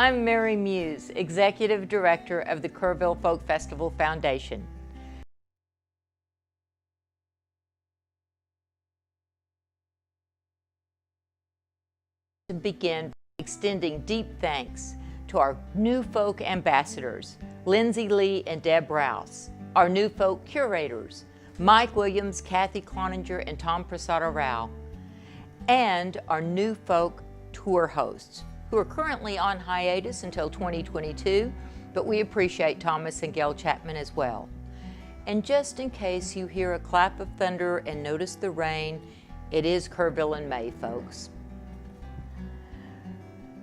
I'm Mary Muse, Executive Director of the Kerrville Folk Festival Foundation. To begin by extending deep thanks to our new folk ambassadors, Lindsay Lee and Deb Rouse, our new folk curators, Mike Williams, Kathy Cloninger, and Tom Prasada Rao, and our new folk tour hosts, who are currently on hiatus until 2022, but we appreciate Thomas and Gail Chapman as well. And just in case you hear a clap of thunder and notice the rain, it is Kerrville in May, folks.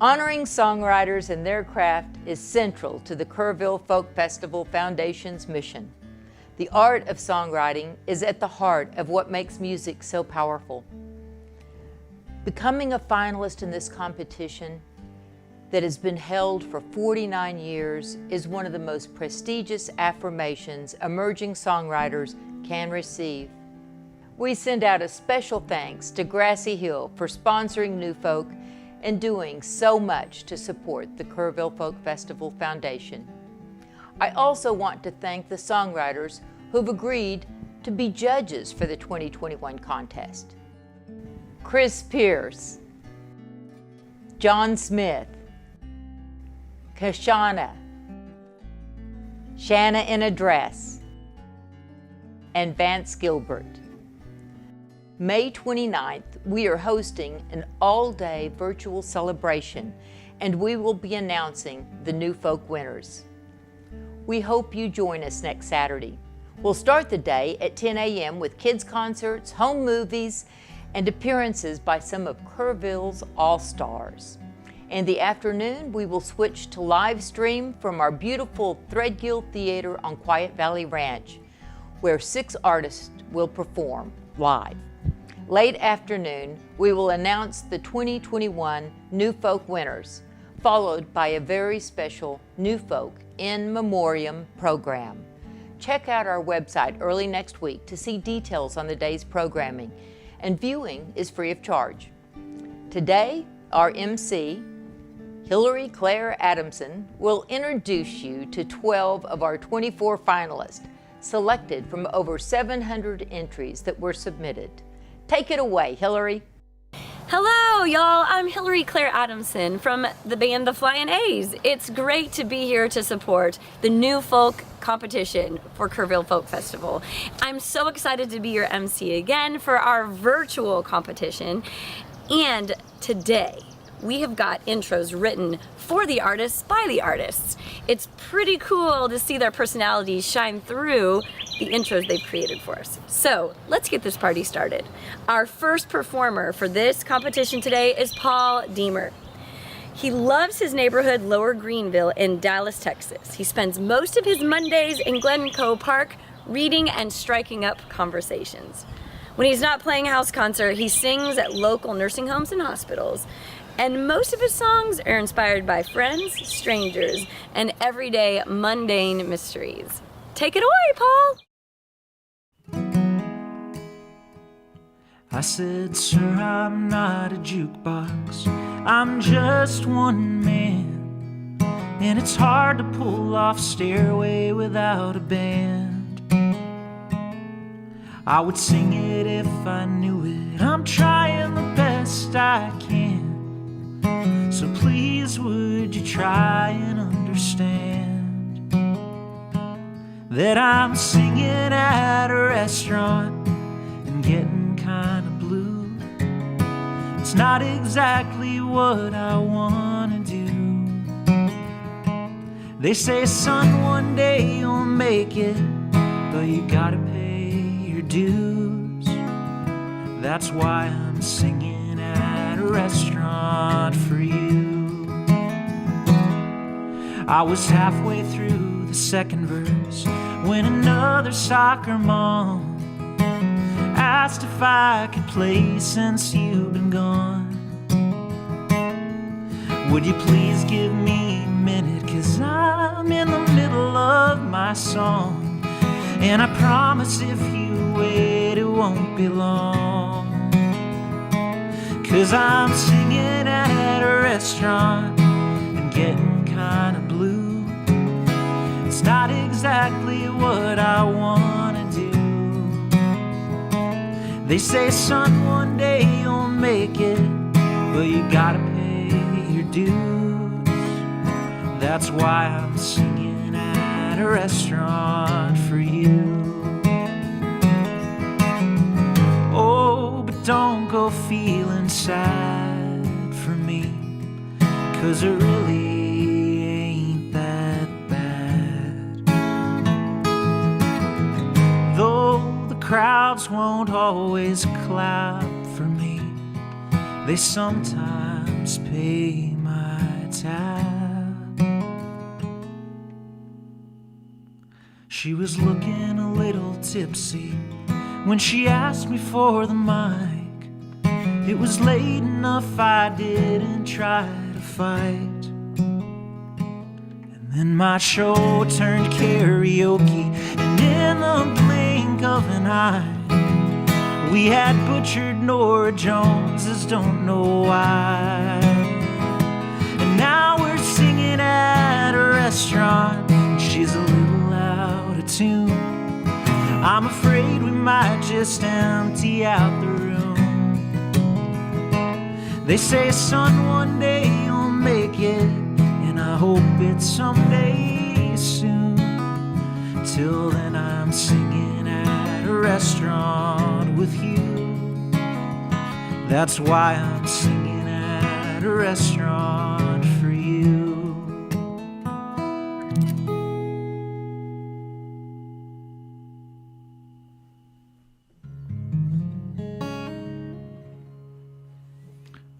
Honoring songwriters and their craft is central to the Kerrville Folk Festival Foundation's mission. The art of songwriting is at the heart of what makes music so powerful. Becoming a finalist in this competition that has been held for 49 years is one of the most prestigious affirmations emerging songwriters can receive. We send out a special thanks to Grassy Hill for sponsoring New Folk and doing so much to support the Kerrville Folk Festival Foundation. I also want to thank the songwriters who've agreed to be judges for the 2021 contest. Chris Pierce, John Smith, Kashana, Shanna in a Dress, and Vance Gilbert. May 29th, we are hosting an all-day virtual celebration, and we will be announcing the New Folk winners. We hope you join us next Saturday. We'll start the day at 10 a.m. with kids' concerts, home movies, and appearances by some of Kerrville's all-stars. In the afternoon, we will switch to live stream from our beautiful Threadgill Theater on Quiet Valley Ranch, where 6 artists will perform live. Late afternoon, we will announce the 2021 New Folk winners, followed by a very special New Folk in Memoriam program. Check out our website early next week to see details on the day's programming, and viewing is free of charge. Today, our MC, Hillary Claire Adamson, will introduce you to 12 of our 24 finalists, selected from over 700 entries that were submitted. Take it away, Hillary. Hello, y'all. I'm Hillary Claire Adamson from the band The Flying A's. It's great to be here to support the New Folk competition for Kerrville Folk Festival. I'm so excited to be your MC again for our virtual competition. And today, we have got intros written for the artists by the artists. It's pretty cool to see their personalities shine through the intros they've created for us. So let's get this party started. Our first performer for this competition today is Paul Demer. He loves his neighborhood, Lower Greenville in Dallas, Texas. He spends most of his Mondays in Glencoe Park reading and striking up conversations. When he's not playing a house concert, he sings at local nursing homes and hospitals. And most of his songs are inspired by friends, strangers, and everyday mundane mysteries. Take it away, Paul! I said, sir, I'm not a jukebox, I'm just one man, and it's hard to pull off Stairway without a band. I would sing it if I knew it, I'm trying the best I can. So please would you try and understand that I'm singing at a restaurant and getting kinda blue. It's not exactly what I wanna do. They say, son, one day you'll make it, but you gotta pay your dues. That's why I'm singing at a restaurant for you. I was halfway through the second verse when another soccer mom asked if I could play since you've been gone. Would you please give me a minute, 'cause I'm in the middle of my song, and I promise if you wait it won't be long. 'Cause I'm singing at a restaurant and getting kind of blue. It's not exactly what I wanna do. They say, son, one day you'll make it, but you gotta pay your dues. That's why I'm singing at a restaurant for you. Oh, but don't go feeling sad for me, 'cause it really ain't that bad. Though the crowds won't always clap for me, they sometimes pay my tab. She was looking a little tipsy when she asked me for the mic. It was late enough I didn't try to fight. And then my show turned karaoke, and in the blink of an eye, we had butchered Nora Jones's Don't Know Why. And now we're singing at a restaurant, and she's a little out of tune. I'm afraid we might just empty out the room. They say, son, one day you'll make it, and I hope it's someday soon. Till then I'm singing at a restaurant with you. That's why I'm singing at a restaurant for you.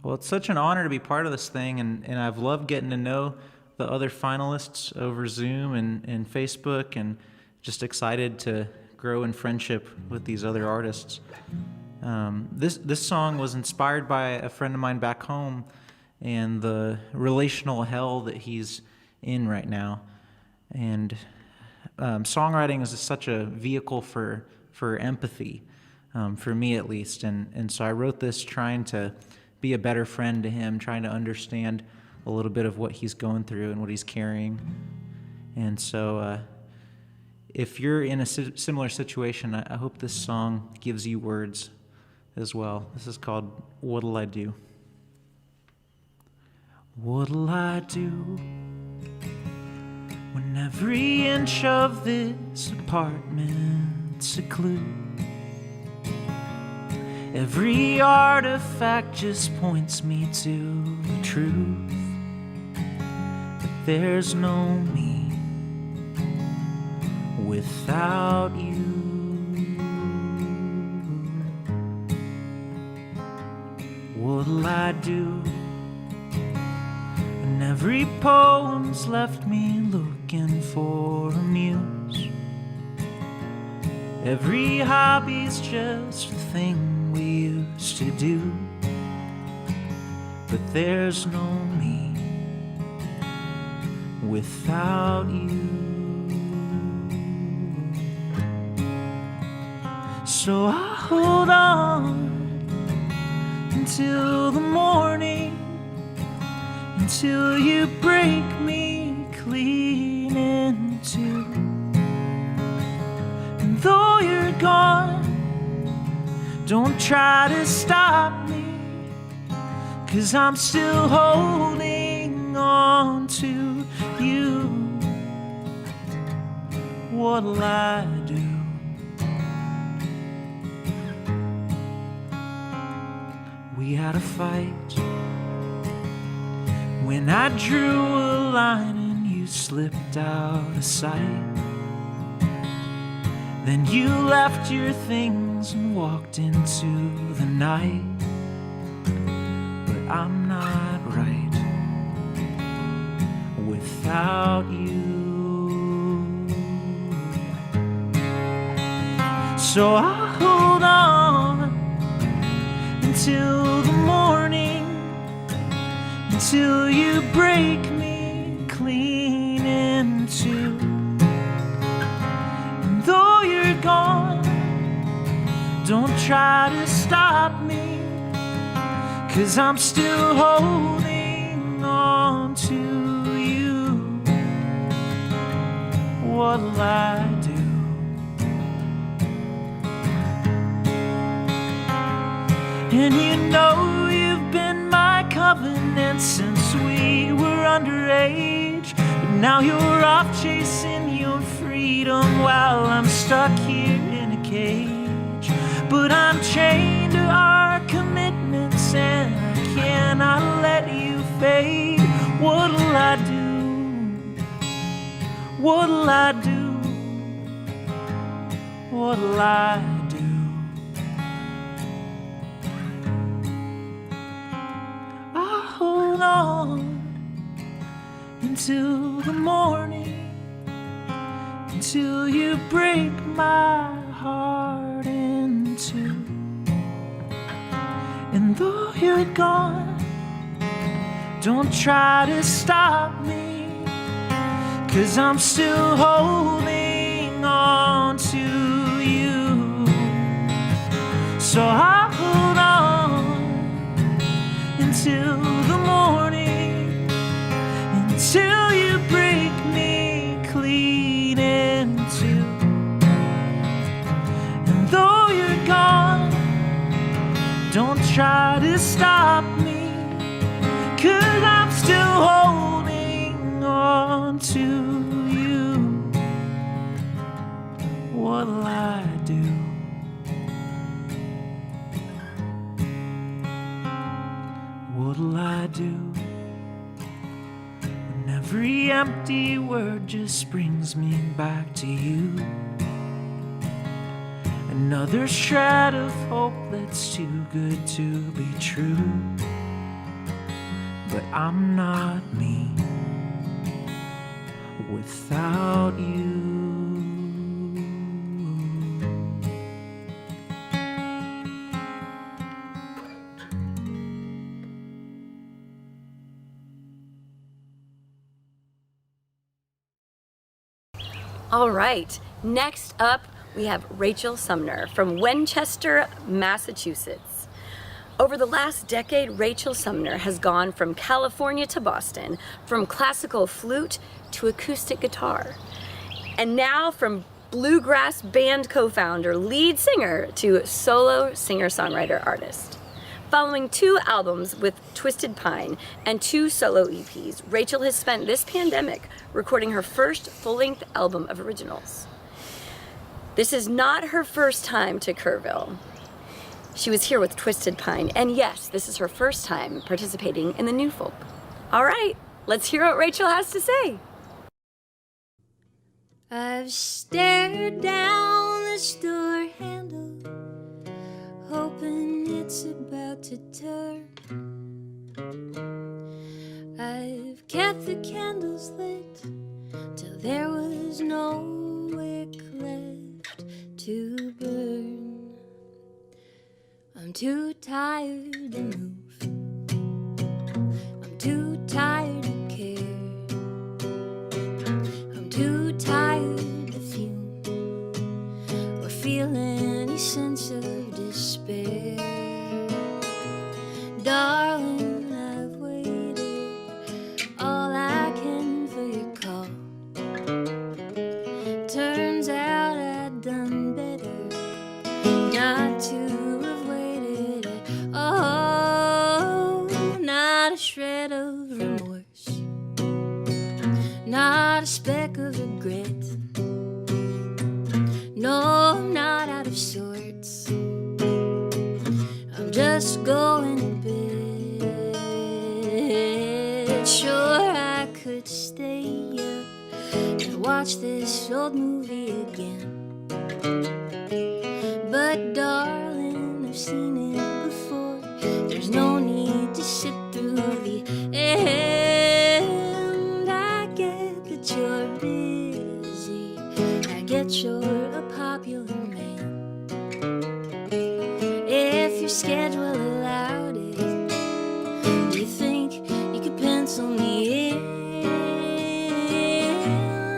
Well, it's such an honor to be part of this thing, and I've loved getting to know the other finalists over Zoom and Facebook, and just excited to grow in friendship with these other artists. This song was inspired by a friend of mine back home and the relational hell that he's in right now. And songwriting is such a vehicle for empathy, for me at least. And so I wrote this trying to be a better friend to him, trying to understand a little bit of what he's going through and what he's carrying. And so if you're in a similar situation, I hope this song gives you words as well. This is called What'll I Do? What'll I do when every inch of this apartment's a clue? Every artifact just points me to the truth, but there's no me without you. What'll I do when every poem's left me looking for a muse? Every hobby's just a thing we used to do, but there's no me without you. So I hold on until the morning, until you break me clean in two. And though you're gone, don't try to stop me, 'cause I'm still holding on to you. What'll I do? We had a fight when I drew a line and you slipped out of sight. Then you left your things and walked into the night. But I'm not right without you. So I hold on until the morning, until you break me clean in two. And though you're gone, don't try to stop me, 'cause I'm still holding on to you. what'll I do? And you know you've been my covenant since we were underage. But now you're off chasing your freedom while I'm stuck here in a cage. But I'm chained to our commitments and I cannot let you fade. What'll I do? What'll I do? What'll I do? Hold on until the morning, until you break my heart in two. And though you're gone, don't try to stop me, 'cause I'm still holding on to you. So I'll hold on until the morning, until you break me clean in two. And though you're gone, don't try to stop me, 'cause I'm still holding on to you. What'll I do? What'll I do when every empty word just brings me back to you? Another shred of hope that's too good to be true. But I'm not me without you. All right, next up we have Rachel Sumner from Winchester, Massachusetts. Over the last decade, Rachel Sumner has gone from California to Boston, from classical flute to acoustic guitar, and now from bluegrass band co-founder, lead singer, to solo singer-songwriter artist. Following 2 albums with Twisted Pine and 2 solo EPs, Rachel has spent this pandemic recording her first full-length album of originals. This is not her first time to Kerrville. She was here with Twisted Pine, and yes, this is her first time participating in the New Folk. All right, let's hear what Rachel has to say. I've stared down the store handle, hoping it's about to turn. I've kept the candles lit till there was no wick left to burn. I'm too tired to move, I'm too tired to care, I'm too tired to fume or feel any sense of despair. Darling, I've waited all I can for your call. Turns out I'd done better not to have waited at all. Not a shred of remorse, not a speck of regret. No, I'm not out of sorts, I'm just going to bed. Sure, I could stay up and watch this old movie again, but darling, I've seen it before. There's no need to sit through the end. I get that you're busy, I get you're a popular man. If your schedule allowed it, do you think you could pencil me in?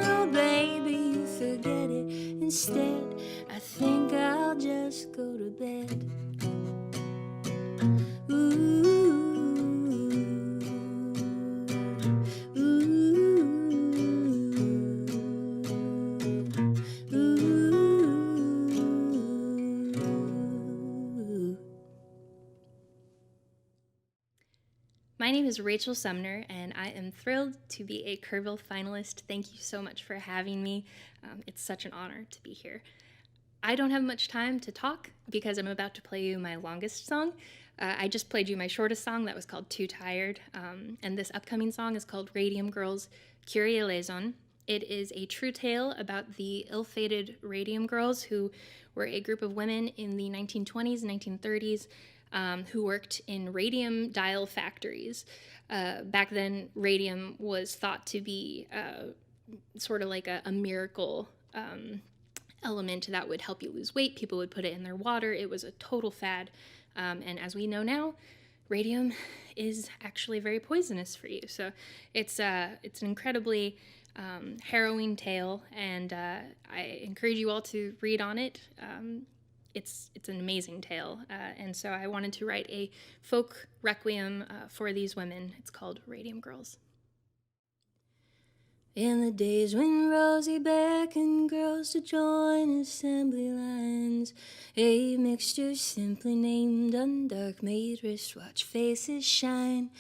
Oh baby, you forget it. Instead, I think I'll just go to bed. My name is Rachel Sumner, and I am thrilled to be a Kerrville finalist. Thank you so much for having me. It's such an honor to be here. I don't have much time to talk because I'm about to play you my longest song. I just played you my shortest song that was called Too Tired, and this upcoming song is called Radium Girls, Kyrie Eleison. It is a true tale about the ill-fated Radium Girls, who were a group of women in the 1920s and 1930s who worked in radium dial factories. Back then, radium was thought to be sort of like a miracle element that would help you lose weight. People would put it in their water. It was a total fad. And as we know now, radium is actually very poisonous for you. So it's an incredibly harrowing tale, and I encourage you all to read on it. It's an amazing tale, and so I wanted to write a folk requiem for these women. It's called Radium Girls. In the days when Rosie beckoned girls to join assembly lines, a mixture simply named undark made wristwatch faces shine,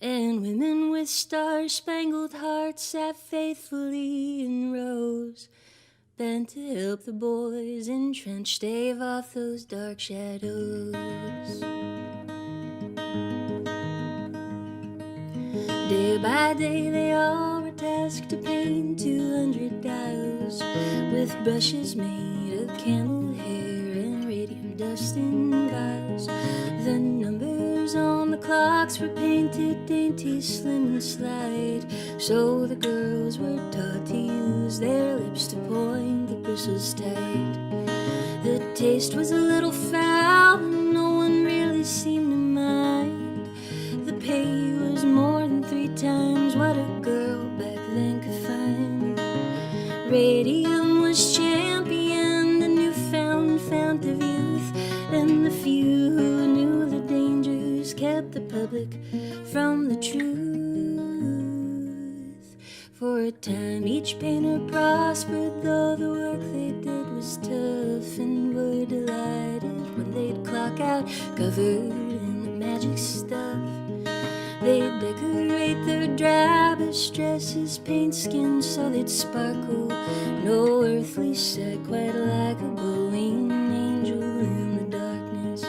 and women with star-spangled hearts sat faithfully in rows, bent to help the boys entrenched stave off those dark shadows. Day by day they all were tasked to paint 200 dials with brushes made of camel hair and radium dust in vials. The numbers on the clocks were painted dainty, slim and slight, so the girls were taught to use their lips to point the bristles tight. The taste was a little foul, but no one really seemed to mind. The pay was more than 3 times what a girl back then could find. Radium was championed, a newfound fount of youth, and the few who knew the dangers kept the public from the truth. For a time each painter prospered, though the work they did was tough, and were delighted when they'd clock out covered in the magic stuff. They'd decorate their drabbish dresses, paint skins so they'd sparkle. No earthly sight quite like a glowing angel in the darkness.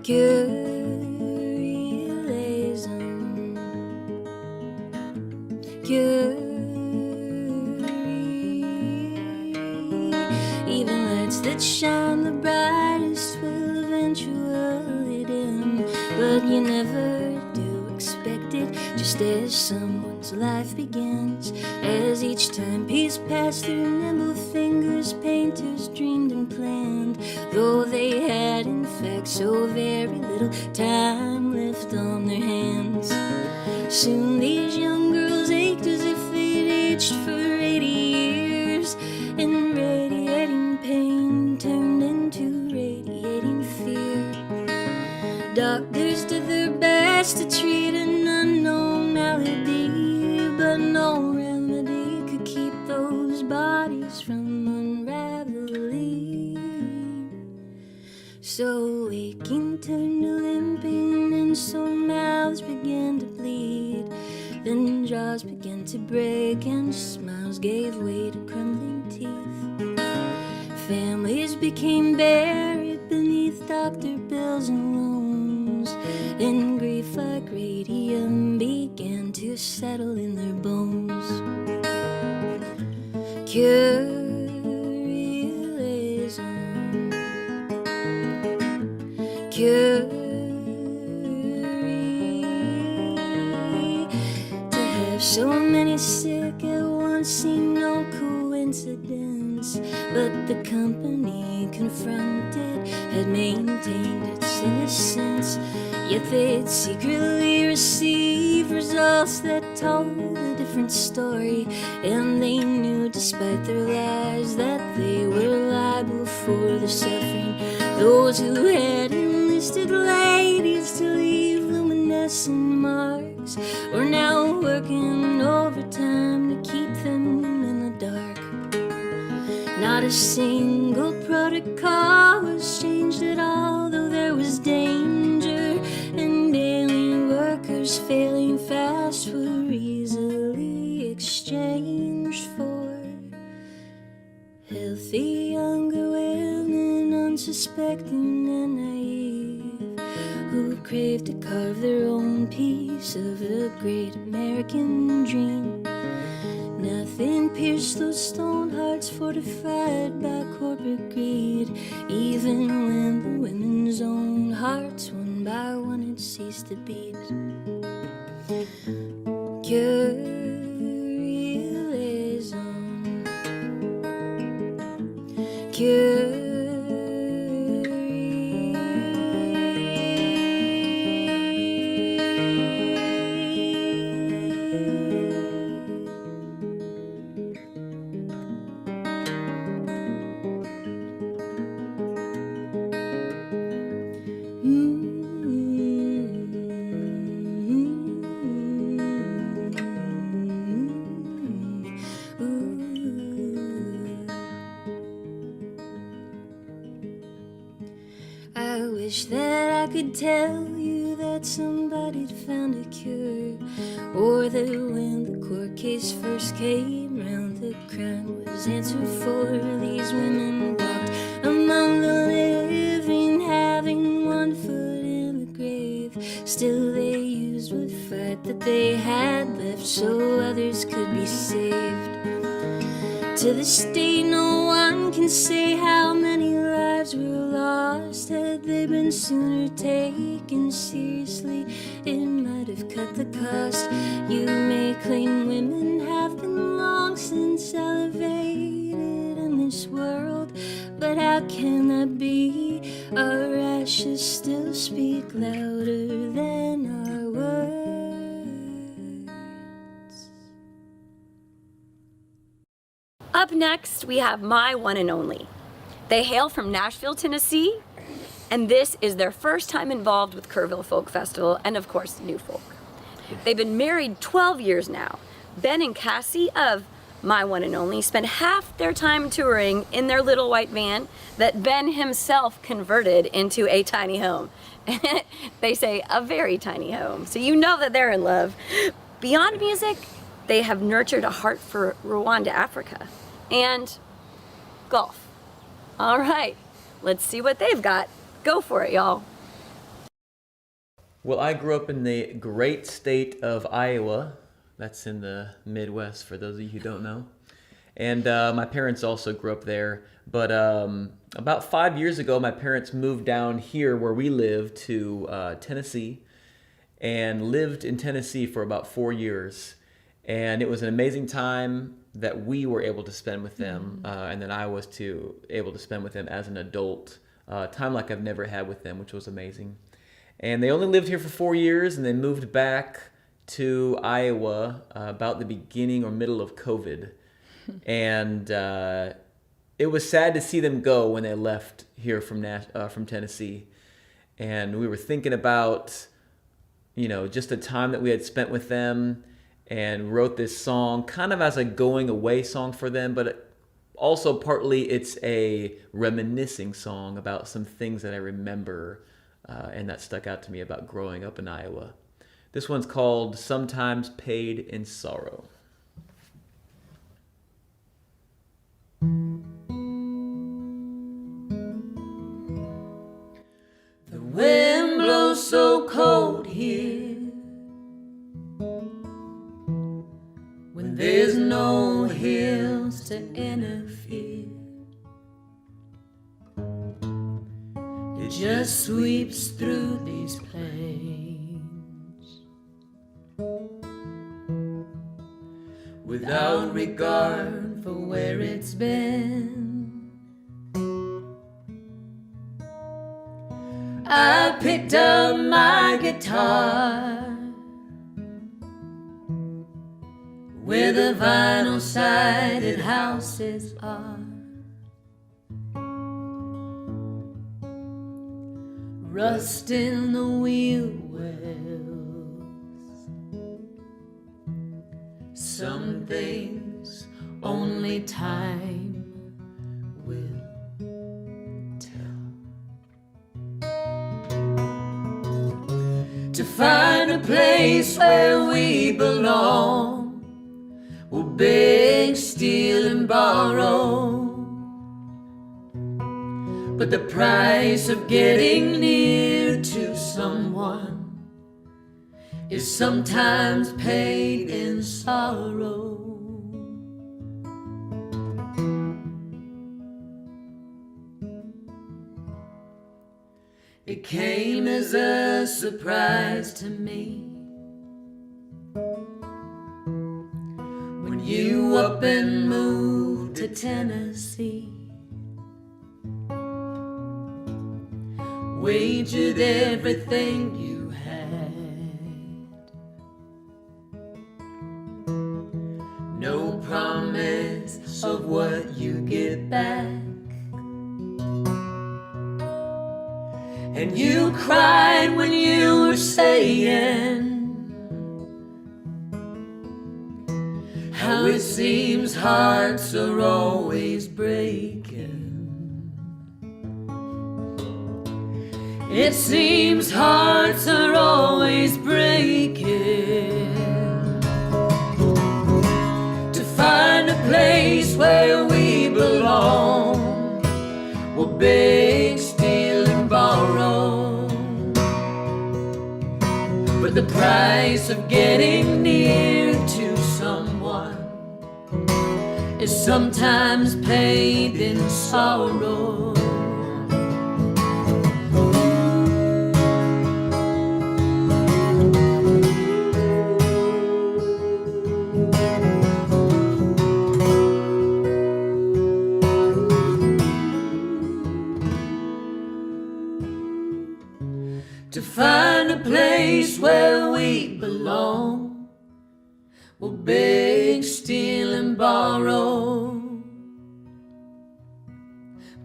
Kyrie eleison, Kyrie. Even lights that shine the brightest will eventually dim, but you never expect it, just as someone's life begins. As each timepiece passed through nimble fingers, painters dreamed and planned, though they had in fact so very little time left on their hands. Soon these young girls ached as if they'd aged for 80 years, and radiating pain turned into radiating fear. Doctors did their best to treat an unknown malady, but no remedy could keep those bodies from unraveling. So aching turned to limping, and sore mouths began to bleed. Then jaws began to break, and smiles gave way to crumbling teeth. Families became buried beneath doctor bills and loans, and grief like radium began to settle in their bones. Kyrie eleison, Kyrie. To have so many sick at once seemed no coincidence, but the company confronted had maintained its innocence. Yet they'd secretly receive results that told a different story, and they knew despite their lies that they were liable for the suffering. Those who had enlisted ladies to leave luminescent marks were now working overtime to keep them in the dark. Not a single protocol was changed at all, though there was danger, and daily work others failing fast were easily exchanged for healthy younger women, unsuspecting and naive, who craved to carve their own piece of the great American dream. Nothing pierced those stone hearts fortified by corporate greed, even when the women's own hearts one by one had ceased to beat. Cure that I could tell you that somebody'd found a cure, or that when the court case first came round, the crime was answered for. These women walked among the living, having one foot in the grave. Still they used what fight that they had left, so others could be saved. To this day no one can say how many lives were lost. Had they been sooner taken seriously, it might have cut the cost. You may claim women have been long since elevated in this world, but how can that be? Our ashes still speak louder than our words. Up next, we have My One and Only. They hail from Nashville, Tennessee, and this is their first time involved with Kerrville Folk Festival and, of course, New Folk. They've been married 12 years now. Ben and Cassie of My One and Only spend half their time touring in their little white van that Ben himself converted into a tiny home. They say a very tiny home, so you know that they're in love. Beyond music, they have nurtured a heart for Rwanda, Africa, and golf. All right, let's see what they've got. Go for it, y'all. Well, I grew up in the great state of Iowa. That's in the Midwest, for those of you who don't know. And my parents also grew up there. But about 5 years ago, my parents moved down here where we live to Tennessee, and lived in Tennessee for about 4 years. And it was an amazing time that we were able to spend with them, and then I was able to spend with them as an adult. Time like I've never had with them, which was amazing. And they only lived here for 4 years, and they moved back to Iowa about the beginning or middle of COVID. And it was sad to see them go when they left here from Tennessee. And we were thinking about, just the time that we had spent with them, and wrote this song kind of as a going away song for them, but also partly it's a reminiscing song about some things that I remember and that stuck out to me about growing up in Iowa. This one's called Sometimes Paid in Sorrow. The wind blows so cold here, when there's no hills to interfere. It just sweeps through these plains without regard for where it's been. I picked up my guitar where the vinyl-sided houses are, rust in the wheel wells. Some things only time will tell. to find a place where we belong. We'll beg, steal, and borrow, but the price of getting near to someone is sometimes paid in sorrow. It came as a surprise to me when you up and moved to Tennessee. Wagered everything you had, no promise of what you get back. And you cried when you were saying how it seems hearts are always breaking. It seems hearts are always breaking. To find a place where we belong, we'll beg, steal, and borrow, but the price of getting near to someone is sometimes paid in sorrow. To find a place where we belong, we'll beg, steal, and borrow,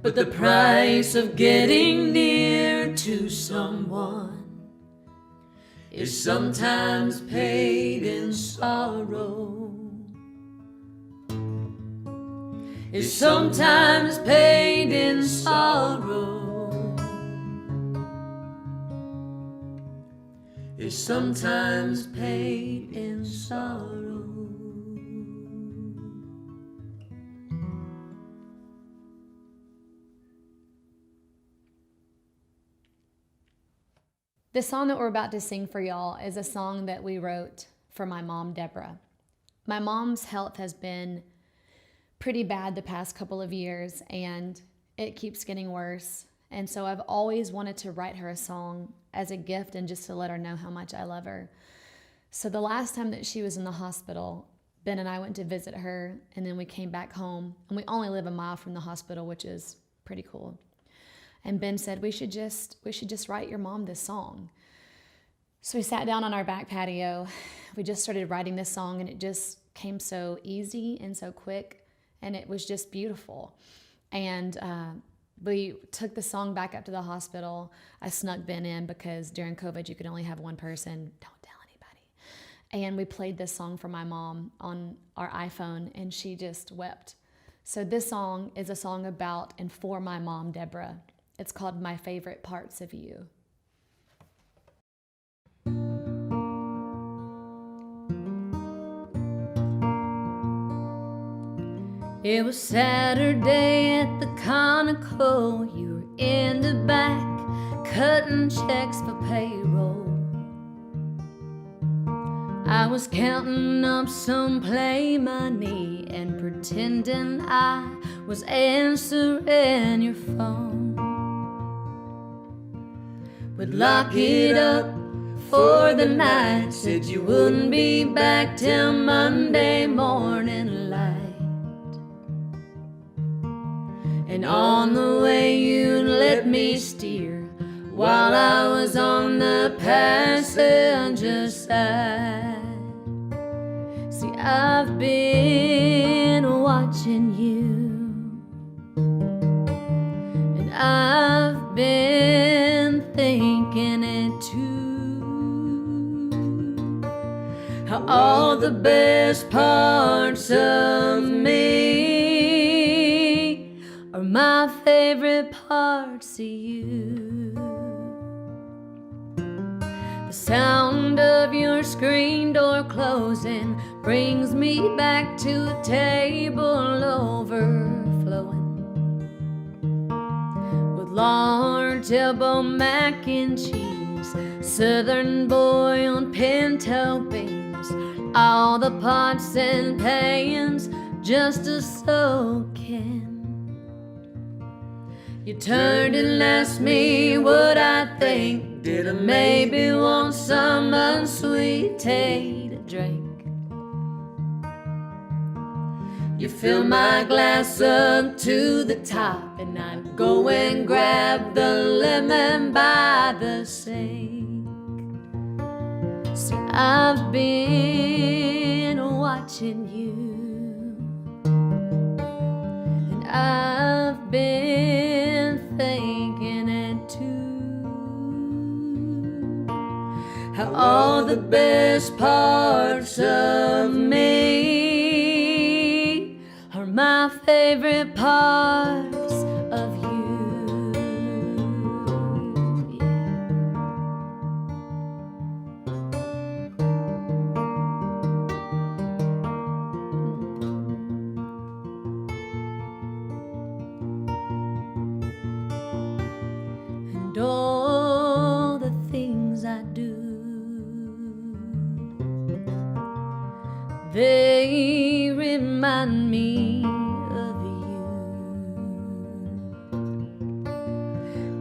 but the price of getting near to someone is sometimes paid in sorrow. Is sometimes paid in sorrow. Is sometimes paid in sorrow. The song that we're about to sing for y'all is a song that we wrote for my mom, Deborah. My mom's health has been pretty bad the past couple of years, and it keeps getting worse. And so I've always wanted to write her a song as a gift and just to let her know how much I love her. So the last time that she was in the hospital, Ben and I went to visit her, and then we came back home, and we only live a mile from the hospital, which is pretty cool. And Ben said, we should just write your mom this song. So we sat down on our back patio. We just started writing this song, and it just came so easy and so quick, and it was just beautiful. And we took the song back up to the hospital. I snuck Ben in because during COVID you could only have one person. Don't tell anybody. And we played this song for my mom on our iPhone, and she just wept. So this song is a song about and for my mom, Deborah. It's called My Favorite Parts of You. It was Saturday at the Conoco. You were in the back cutting checks for payroll. I was counting up some play money and pretending I was answering your phone. Would lock it up for the night, said you wouldn't be back till Monday morning light. And on the way you'd let me steer while I was on the passenger side. See, I've been watching you, and I've been thinking it too, how all the best parts of me are my favorite parts of you. The sound of your screen door closing brings me back to a table overflowing with large elbow mac and cheese, southern boy on pinto beans, all the pots and pans just a soaking. You turned and asked me what I think. Did I maybe want some unsweet tea to drink? You fill my glass up to the top, and I go and grab the lemon by the sink. See, I've been watching you, and I've been thinking it too, how all the best parts of me are my favorite parts of you. And all the things I do, they remind me of you.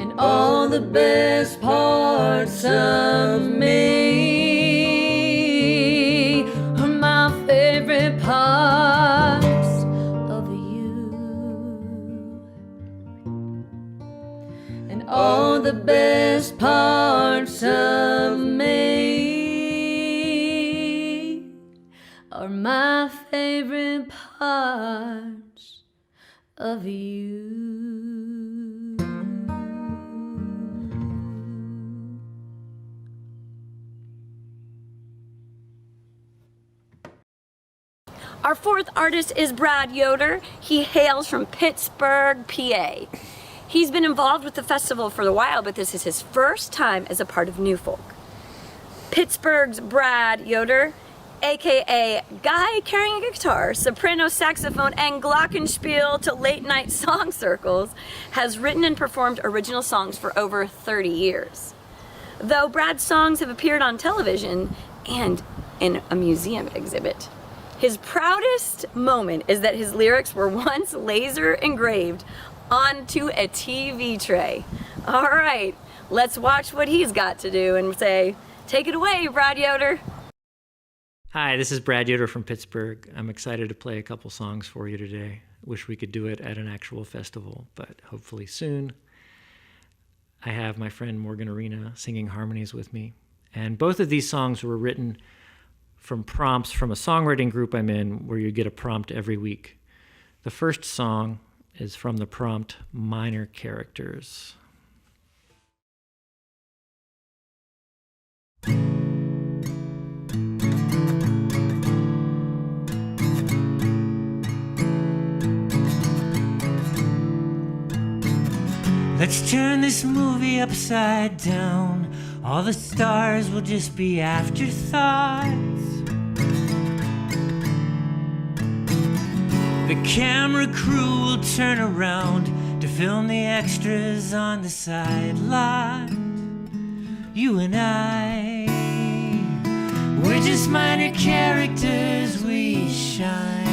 And all the best parts of me are my favorite parts of you. And all the best parts of me are my favorite parts of you. Our fourth artist is Brad Yoder. He hails from Pittsburgh, PA. He's been involved with the festival for a while, but this is his first time as a part of New Folk. Pittsburgh's Brad Yoder, aka guy carrying a guitar, soprano, saxophone, and glockenspiel to late night song circles, has written and performed original songs for over 30 years. Though Brad's songs have appeared on television and in a museum exhibit, his proudest moment is that his lyrics were once laser engraved onto a TV tray. All right, let's watch what he's got to do and say, take it away, Brad Yoder. Hi, this is Brad Yoder from Pittsburgh. I'm excited to play a couple songs for you today. Wish we could do it at an actual festival, but hopefully soon. I have my friend Morgan Arena singing harmonies with me. And both of these songs were written from prompts from a songwriting group I'm in where you get a prompt every week. The first song is from the prompt Minor Characters. Let's turn this movie upside down. All the stars will just be afterthoughts. The camera crew will turn around to film the extras on the sideline. You and I, we're just minor characters, we shine.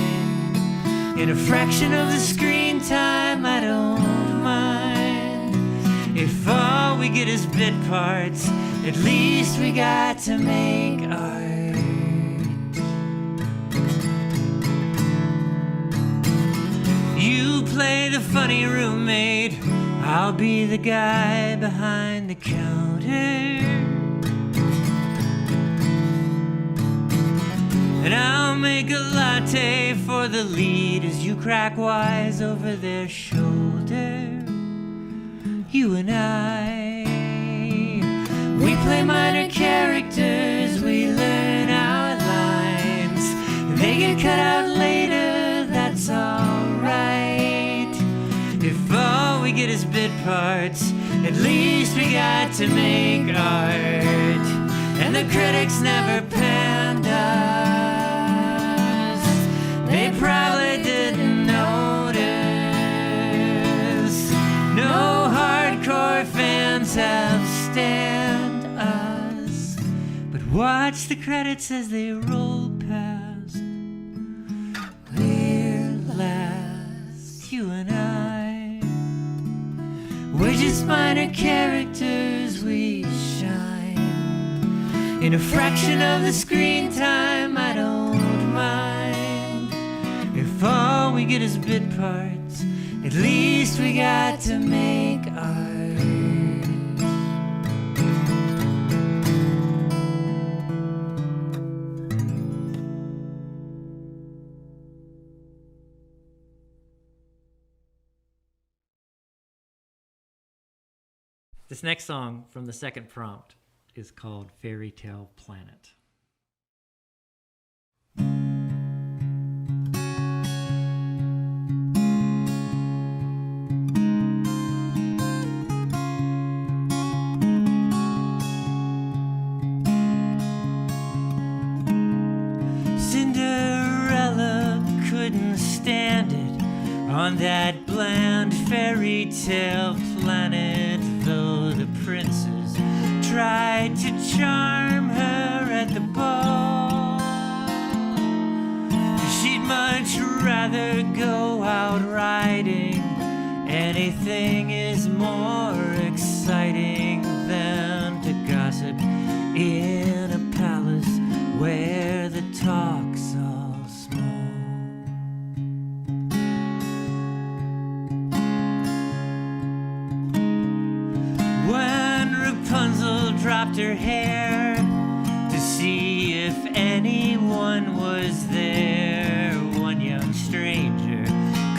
In a fraction of the screen time, I don't mind. If all we get is bit parts, at least we got to make art. You play the funny roommate, I'll be the guy behind the counter. And I'll make a latte for the lead as you crack wise over their shoulder. You and I, we play minor characters, we learn our lines. They get cut out later, that's alright. If all we get is bit parts, at least we got to make art. and the critics never panned us. They probably didn't notice. No hardcore fans have stand us, but watch the credits as they roll past. We're last, you and I. We're just minor characters, we shine in a fraction of the screen time. I don't mind if all we get is bit parts. At least we got to make ours. This next song from the second prompt is called Fairy Tale Planet. Cinderella couldn't stand it on that bland fairy tale planet, though the princes tried to charm her at the ball. She'd much rather go out riding. Anything is more exciting than to gossip in a palace where the talk's all small. When Rapunzel dropped her hair to see if anyone was there, one young stranger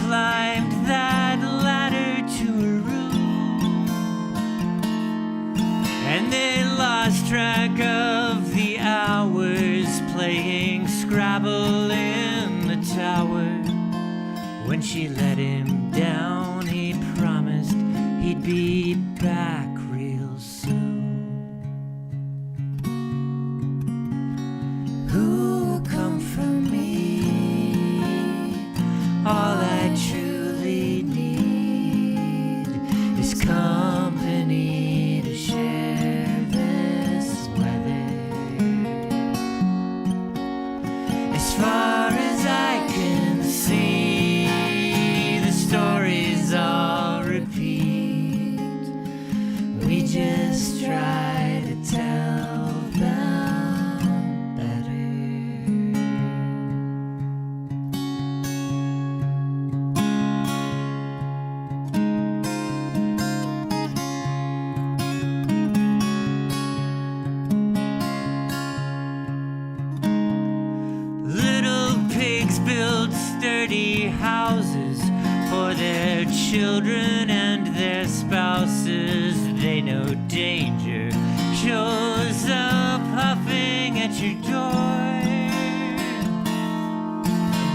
climbed that ladder to her room, and they lost track of the hours playing Scrabble in the tower. When she let him down, he promised he'd be back real soon. Who will come from me? All I truly need is company to share this weather. As far as I can see, the stories all repeat. We just try to tell them better. Little pigs build sturdy houses for their children and their spouses. They know danger shows up huffing at your door,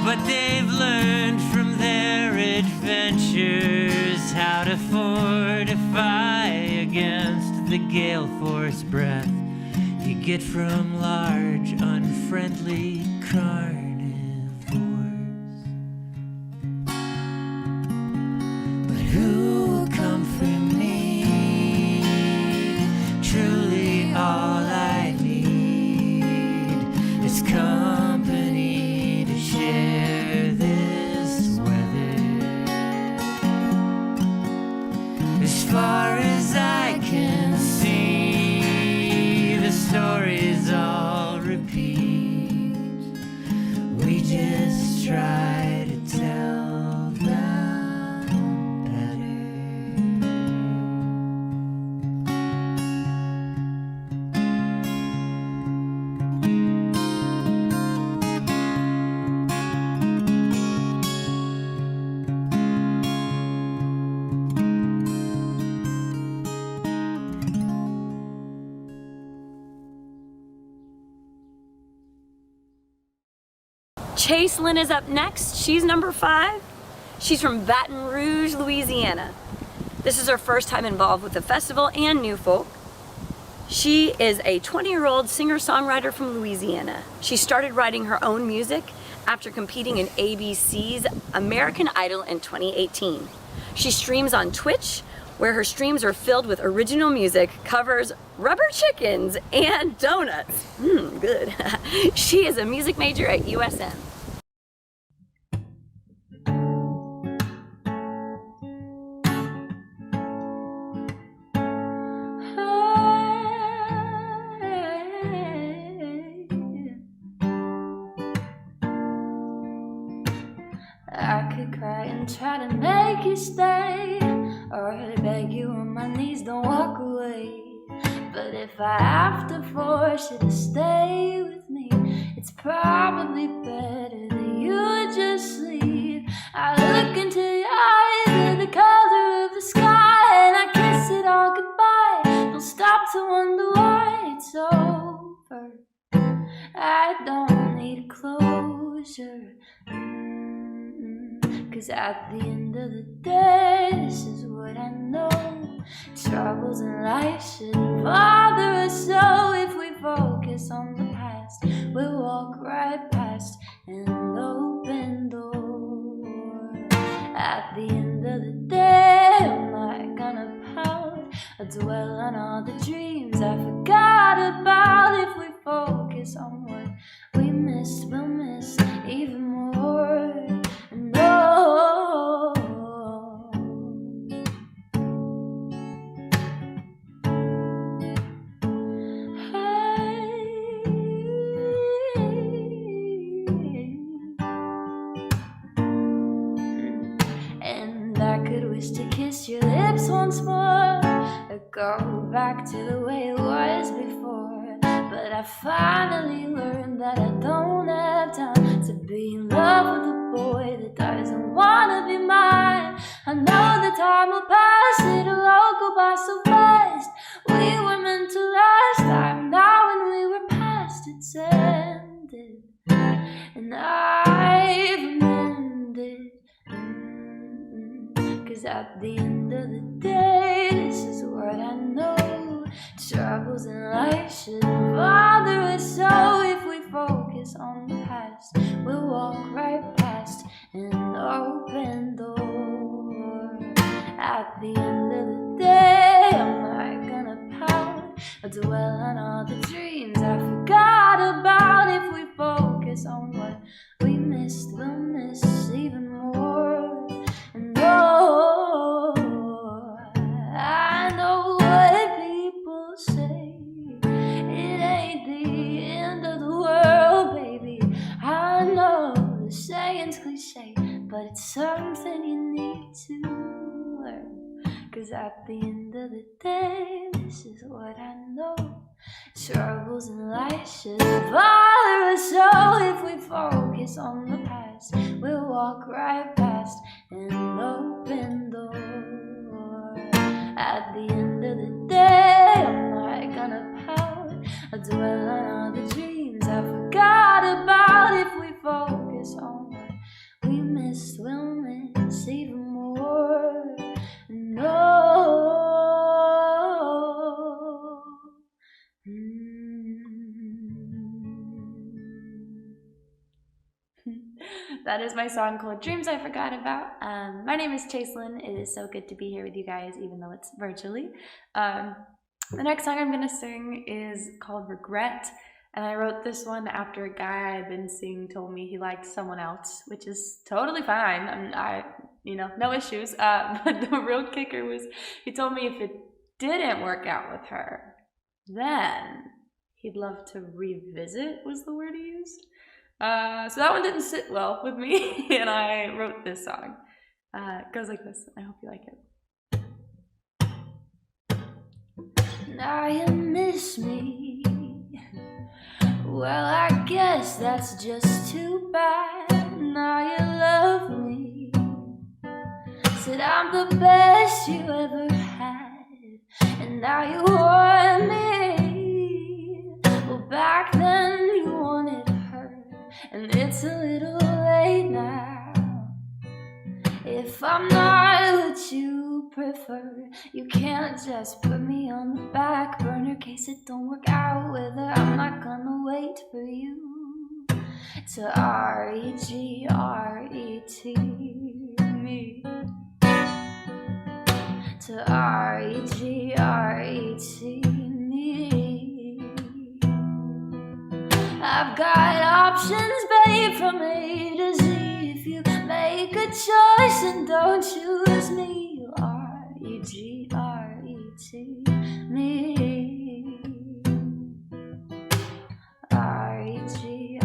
but they've learned from their adventures how to fortify against the gale force breath you get from large unfriendly carnivores. But who will come for me? Truly all I need is company to share this weather. As far as I can see, the stories all repeat. We just try to tell them better. Chaislyn is up next. She's number 5. She's from Baton Rouge, Louisiana. This is her first time involved with the festival and New Folk. She is a 20-year-old singer-songwriter from Louisiana. She started writing her own music after competing in ABC's American Idol in 2018. She streams on Twitch, where her streams are filled with original music, covers, rubber chickens, and donuts. Good. She is a music major at USM. I could cry and try to make you stay, or I'd beg you on my knees, don't walk away. But if I have to force you to stay with me, it's probably better that you just leave. I look into your eyes, they're the color of the sky, and I kiss it all goodbye. Don't stop to wonder why it's over. I don't need closure. 'Cause at the end of the day, this is what I know. Troubles in life shouldn't bother us, so if we focus on the past, we'll walk right past an open door. At the end of the day, I'm not gonna pout or dwell on all the dreams I forgot about. If we focus on what we missed, we'll miss even more. No. And I could wish to kiss your lips once more, or go back to the way it was before. But I finally learned that I don't have time to be in love with a boy that doesn't wanna be mine. I know the time will pass, it'll all go by so fast. We were meant to last time, now when we were past, it's ended. And I've amended. 'Cause at the end of the day, this is what I know. Troubles in life shouldn't bother us, so if we focus on the past, we'll walk right past an open door. At the end of the day, I'm not gonna pout or dwell on all the dreams I forgot about. If we focus on what we missed, we'll miss even more. No, I know what people say, it ain't the end of the world, baby. I know the saying's cliche, but it's something you need to learn. 'Cause at the end of the day, this is what I know. Troubles in life shouldn't bother us, so if we focus on the past, we'll walk right past an open door. At the end of the day, I'm not gonna pout or dwell on all the dreams I forgot about. If we focus on what we missed, we'll miss even more. No. That is my song called Dreams I Forgot About. My name is Chaislyn. It is so good to be here with you guys, even though it's virtually. The next song I'm going to sing is called Regret. And I wrote this one after a guy I had been seeing told me he liked someone else, which is totally fine. No issues. But the real kicker was he told me if it didn't work out with her, then he'd love to revisit, was the word he used. So that one didn't sit well with me, and I wrote this song. It goes like this. I hope you like it. Now you miss me. Well, I guess that's just too bad. Now you love me. Said I'm the best you ever had, and now you want me. Well, back then you wanted her, and it's a little late now. If I'm not what you prefer, you can't just put me on the back burner in case it don't work out with her. I'm not gonna wait for you to R-E-G-R-E-T me. To R-E-G-R-E-T me. I've got options, babe, from A to Z. If you make a choice and don't choose me, R-E-G-R-E-T me. R-E-G-R-E-T.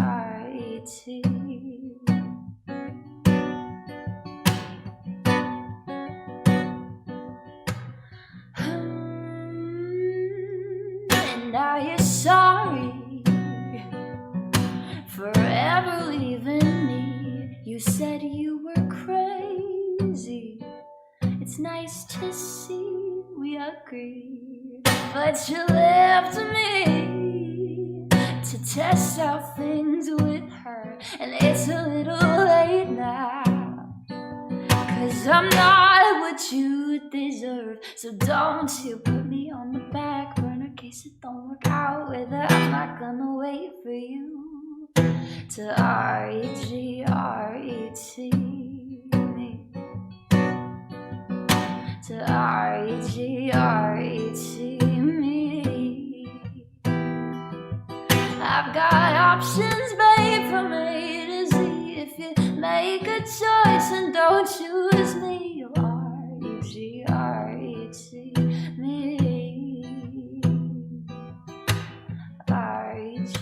And now you're sorry for ever leaving me. You said you were crazy. It's nice to see we agree, but you left me to test out things with her, and it's a little late now, 'cause I'm not what you deserve. So don't you put me on the back burner in case it don't work out with her. I'm not gonna wait for you to R-E-G-R-E-T me. To R-E-G-R-E-T me. I've got options, babe, from A to Z. If you make a choice and don't choose me, R-E-G-R-E-T me. R-E-G-R-E-T.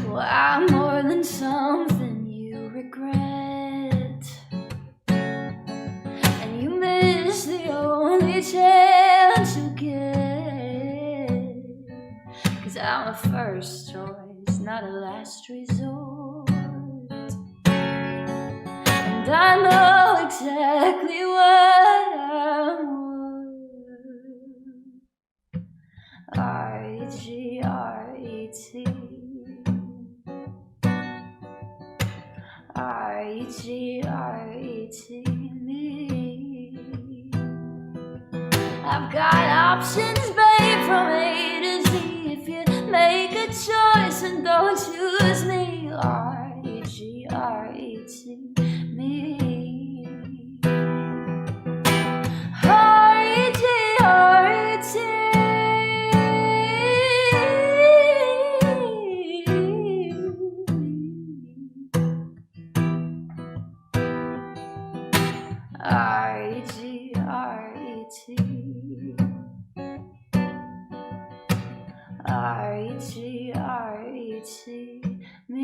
Well, I'm more than something you regret, and you miss the only chance you get. 'Cause I'm a first choice, not a last resort, and I know exactly what I want. R-E-G-R-E-T. R-E-G-R-E-T me. I've got options, babe, from A to Z. If you make a choice and don't choose me, R-E-G-R-E-T me. R-E-G-R-E-T. R-E-G-R-E-T. R-E-G-R-E-T me.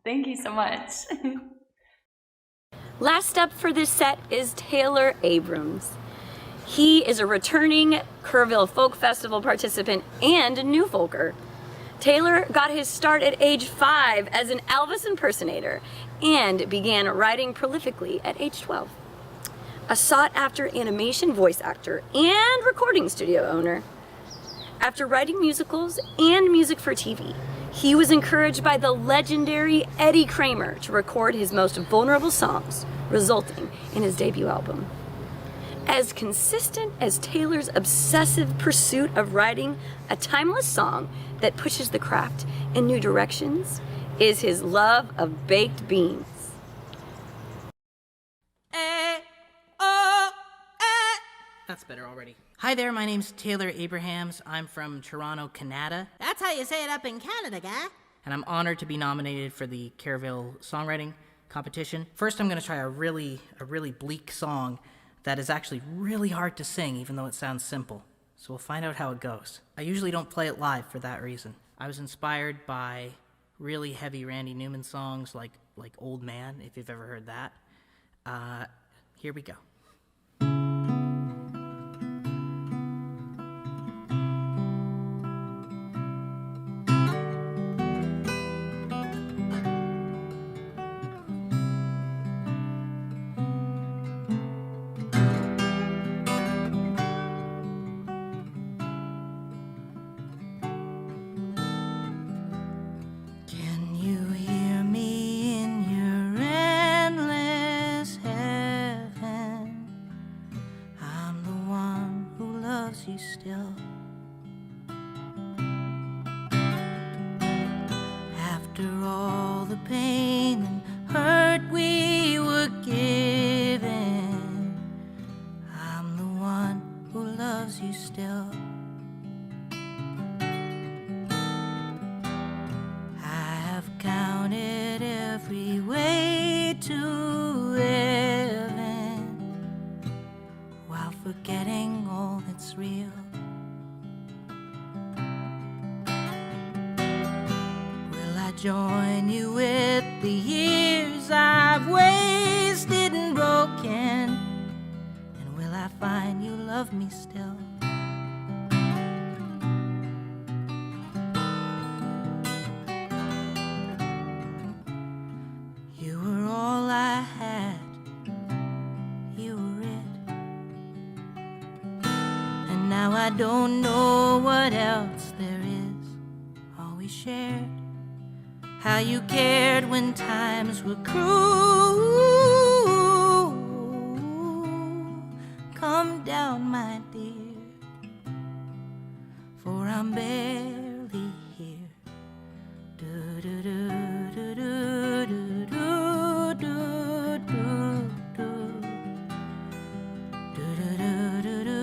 Thank you so much. Last up for this set is Taylor Abrams. He is a returning Kerrville Folk Festival participant and a new folker. Taylor got his start at age 5 as an Elvis impersonator and began writing prolifically at age 12. A sought-after animation voice actor and recording studio owner. After writing musicals and music for TV, he was encouraged by the legendary Eddie Kramer to record his most vulnerable songs, resulting in his debut album. As consistent as Taylor's obsessive pursuit of writing a timeless song that pushes the craft in new directions is his love of baked beans. That's better already. Hi there, my name's Taylor Abrahamse. I'm from Toronto, Canada. That's how you say it up in Canada, guy. And I'm honored to be nominated for the Kerrville songwriting competition. First, I'm gonna try a really bleak song that is actually really hard to sing, even though it sounds simple. So we'll find out how it goes. I usually don't play it live for that reason. I was inspired by really heavy Randy Newman songs like Old Man, if you've ever heard that. Here we go. loves you still. After all the pain and hurt we were given, I'm the one who loves you still. I have counted every way to heaven while forgetting all that's real. Join you with the years I've wasted and broken, and will I find you love me still? You were all I had, you were it, and now I don't know what else there is. All we shared, how you cared when times were cruel. Come down, my dear, for I'm barely here. Do do do do do do do do do do do do do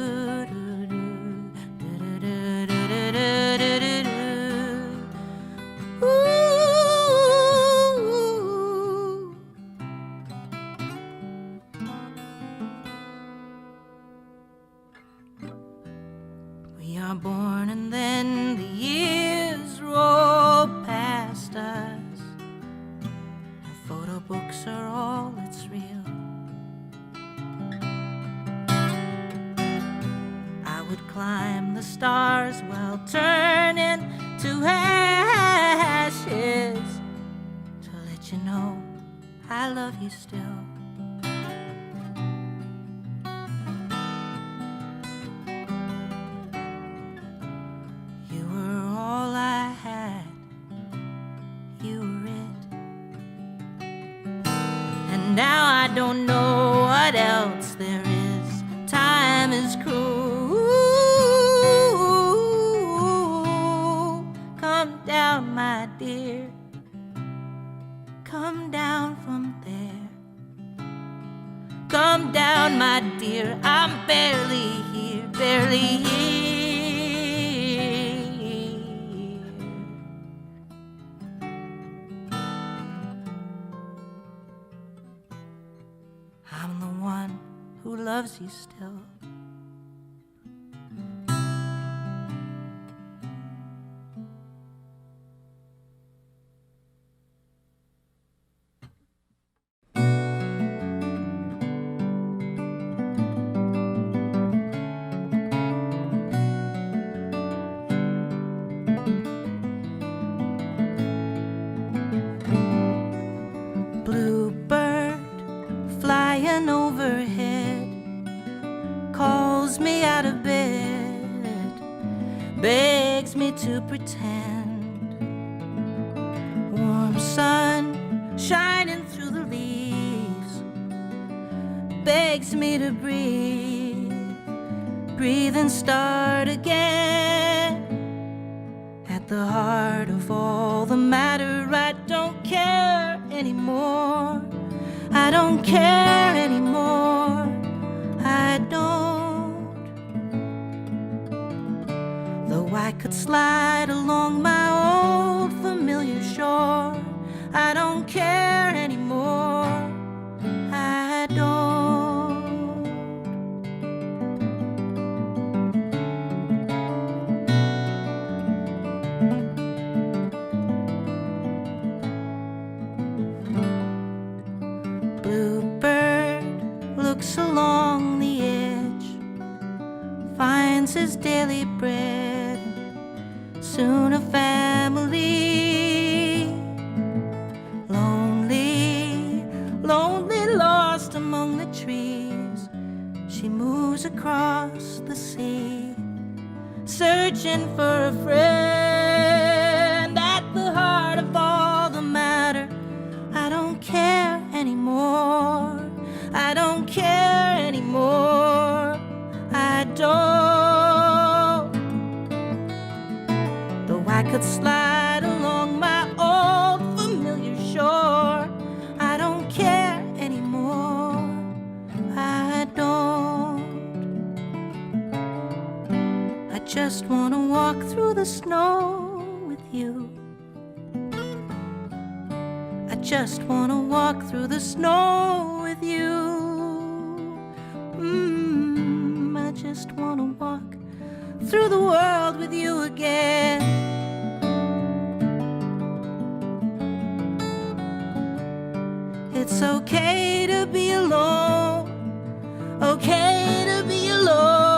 born and then the years roll past us. Our photo books are all that's real. I would climb the stars while turning to ashes to let you know I love you still. Now I don't know what else there is. Time is cruel. Come down, my dear. Come down from there. Come down, my dear. I'm barely here, barely here. I'm the one who loves you still. Bluebird flying overhead calls me out of bed, begs me to pretend. Warm sun shining through the leaves begs me to breathe, breathe and start again. At the heart of all the matter, I don't care anymore. I don't care anymore. I don't. Though I could slide along my old familiar shore, I don't care anymore. I don't. Bluebird looks along the edge, finds his daily bread, soon a family. Lonely, lonely, lost among the trees, she moves across the sea, searching for a friend. At the heart of all the matter, I don't care anymore. I don't care anymore. I don't. could slide along my old familiar shore. I don't care anymore. I don't. I just wanna walk through the snow with you. I just wanna walk through the snow with you. I just wanna walk through the world with you again. It's okay to be alone, okay to be alone.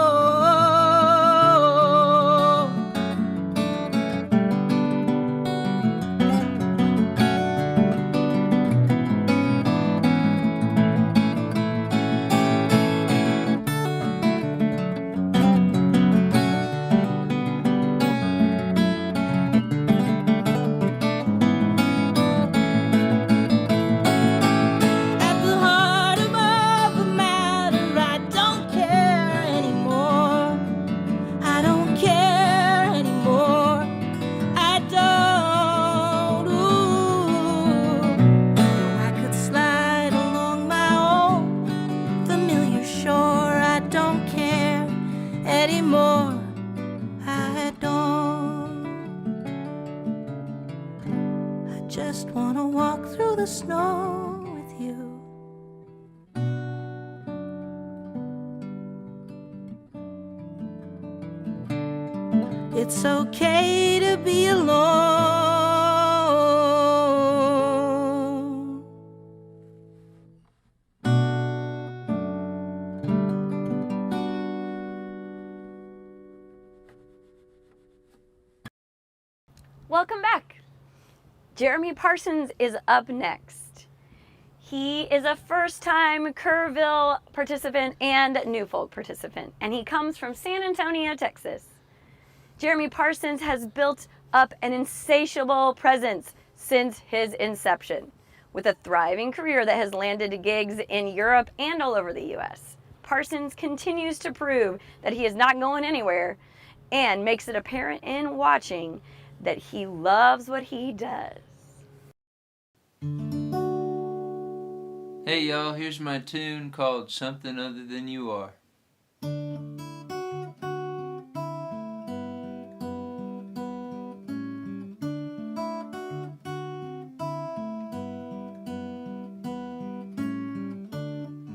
Just wanna walk through the snow with you. It's okay to be alone. Welcome back. Jeremy Parsons is up next. He is a first-time Kerrville participant and New Folk participant, and he comes from San Antonio, Texas. Jeremy Parsons has built up an insatiable presence since his inception, with a thriving career that has landed gigs in Europe and all over the U.S. Parsons continues to prove that he is not going anywhere and makes it apparent in watching that he loves what he does. Hey y'all, here's my tune called Something Other Than You Are.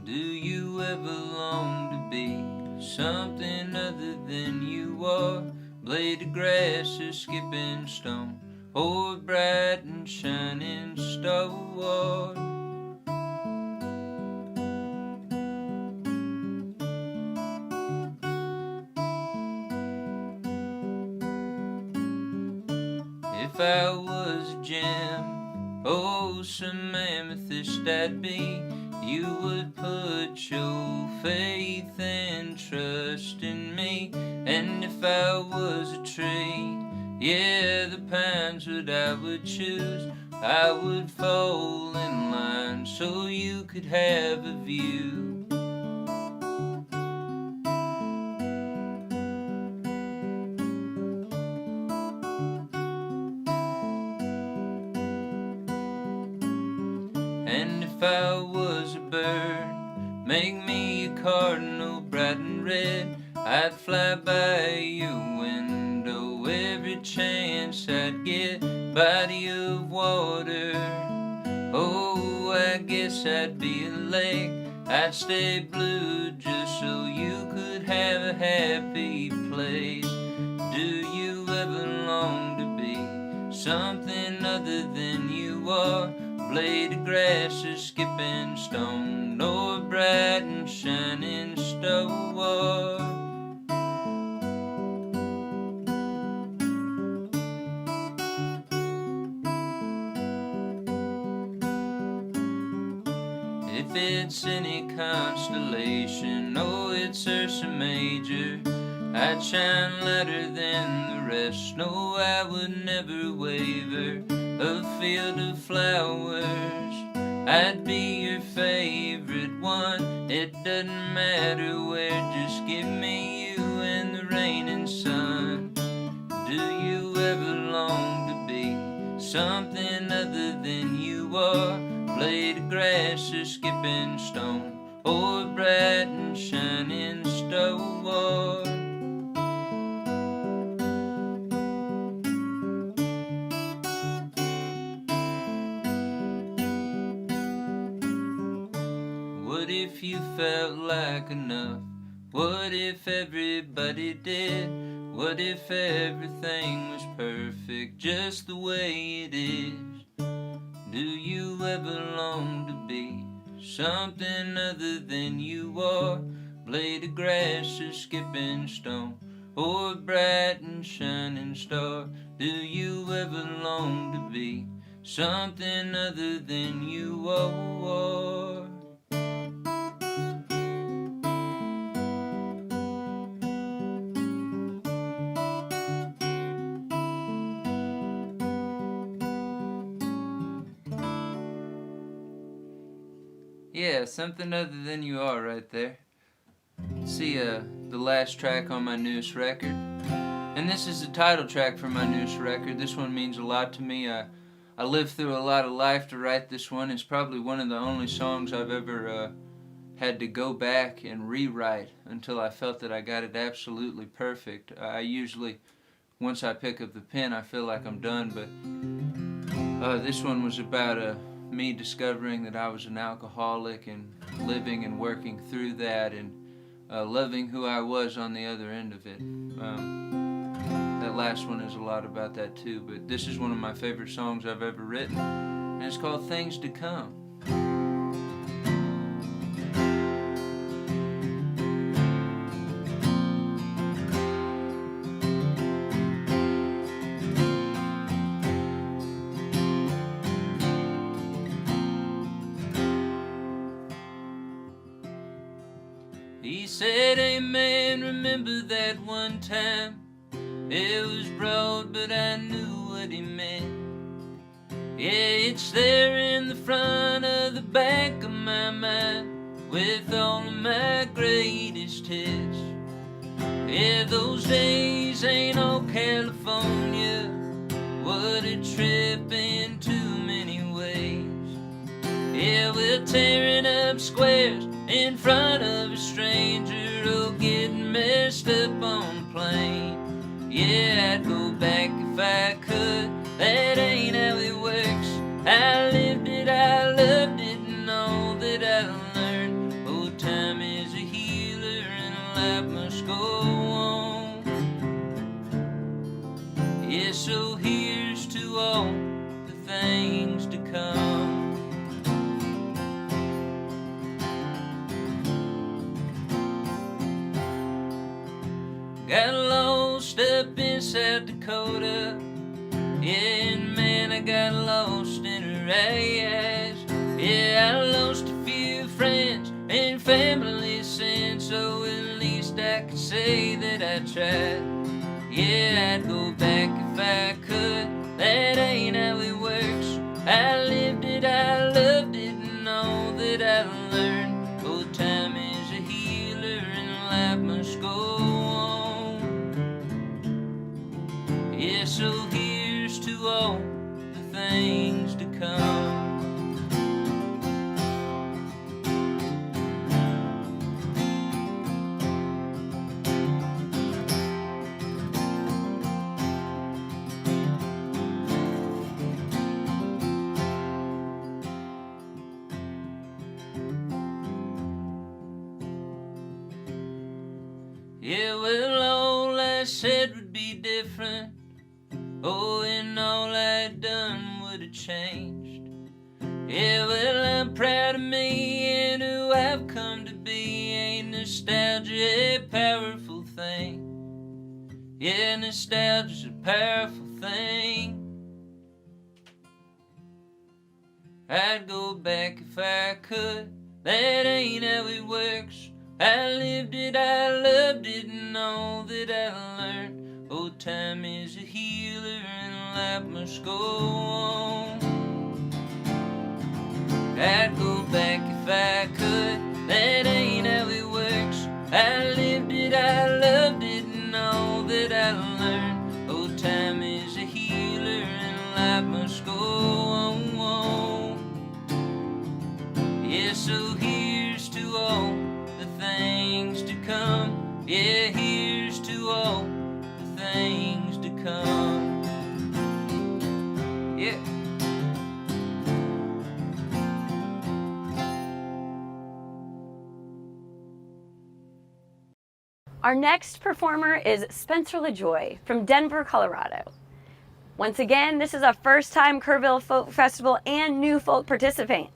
Do you ever long to be something other than you are? Blade of grass, a skipping stone, or a bright and shining star. If I was a gem, oh, some amethyst I'd be. You would put your faith and trust in me. And if I was a tree, yeah, the pine's what I would choose. I would fall in line so you could have a view. And if I was a bird, make me a cardinal bright and red. I'd fly by your window every chance I'd get. Body of water, oh, I guess I'd be a lake. I'd stay blue just so you could have a happy place. Do you ever long to be something other than you are? Blade of grass, a skipping stone, or a bright and shining star. If it's any constellation, oh, it's Ursa Major, I'd shine lighter than the rest. No, I would never waver. A field of flowers, I'd be your favorite one. It doesn't matter where, just give me you and the rain and sun. Do you ever long something other than you are. Blade of grass, a skipping stone, or a bright and shining star. What if you felt like enough? What if everybody did? What if everything was perfect just the way it is? Do you ever long to be something other than you are? Blade of grass, a skipping stone, or a bright and shining star. Do you ever long to be something other than you are? Yeah, something other than you are right there. See, the last track on my newest record. And this is the title track for my newest record. This one means a lot to me. I lived through a lot of life to write this one. It's probably one of the only songs I've ever had to go back and rewrite until I felt that I got it absolutely perfect. I usually, once I pick up the pen, I feel like I'm done, but this one was about me discovering that I was an alcoholic and living and working through that and loving who I was on the other end of it. That last one is a lot about that too, but this is one of my favorite songs I've ever written, and it's called Things to Come. He said, amen, remember that one time. It was broad, but I knew what he meant. Yeah, it's there in the front of the back of my mind, with all of my greatest hits. Yeah, those days ain't all California. What a trip in too many ways. Yeah, we're tearing up squares in front of a stranger, or getting messed up on a plane. Yeah, I'd go back if I could. That ain't how it works. I lived it, I loved it, and all that I learned. Oh, time is a healer, and life must go on. Yeah, so here's to all the things to come. Got lost up in South Dakota. Yeah, and man, I got lost in her eyes. Yeah, I lost a few friends and family since, so at least I can say that I tried. Yeah, I'd go back if I could. That ain't how it works. I lived it, I loved it, and all that I learned. Oh, time is a healer, and life must go on. Yeah, so here's to all the things to come. Yeah, well, all I said would be different. Oh, and all I'd done would have changed. Yeah, well, I'm proud of me and who I've come to be. Ain't nostalgia a powerful thing? Yeah, nostalgia's a powerful thing. I'd go back if I could. That ain't how it works. I lived it, I loved it, and all that I learned. Oh, time is a healer, and life must go on. I'd go back if I could. That ain't how it works. I lived it, I loved it, and all that I learned. Oh, time is a healer, and life must go Yeah, here's to all the things to come. Yeah. Our next performer is Spencer LaJoye from Denver, Colorado. Once again, this is a first-time Kerrville Folk Festival and new folk participant.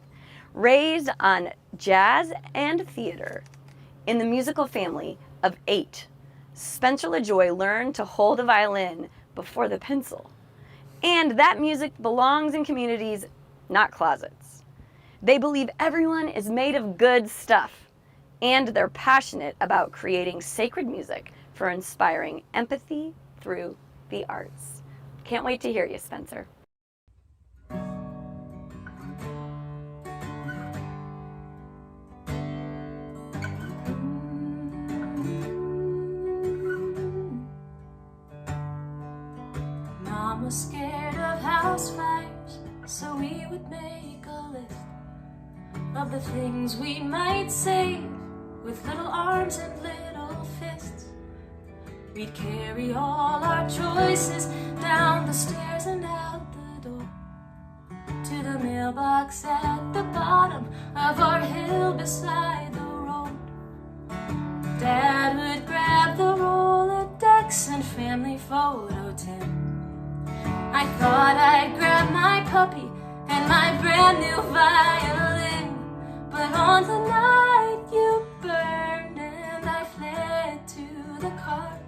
Raised on jazz and theater in the musical family of 8, Spencer LaJoye learned to hold a violin before the pencil. And that music belongs in communities, not closets. They believe everyone is made of good stuff, and they're passionate about creating sacred music for inspiring empathy through the arts. Can't wait to hear you, Spencer. Mom was scared of house fires, so we would make a list of the things we might save with little arms and little fists. We'd carry all our choices down the stairs and out the door to the mailbox at the bottom of our hill beside the road. Dad would grab the Rolodex and family photo tin. I thought I'd grab my puppy and my brand new violin, but on the night you burned and I fled to the car,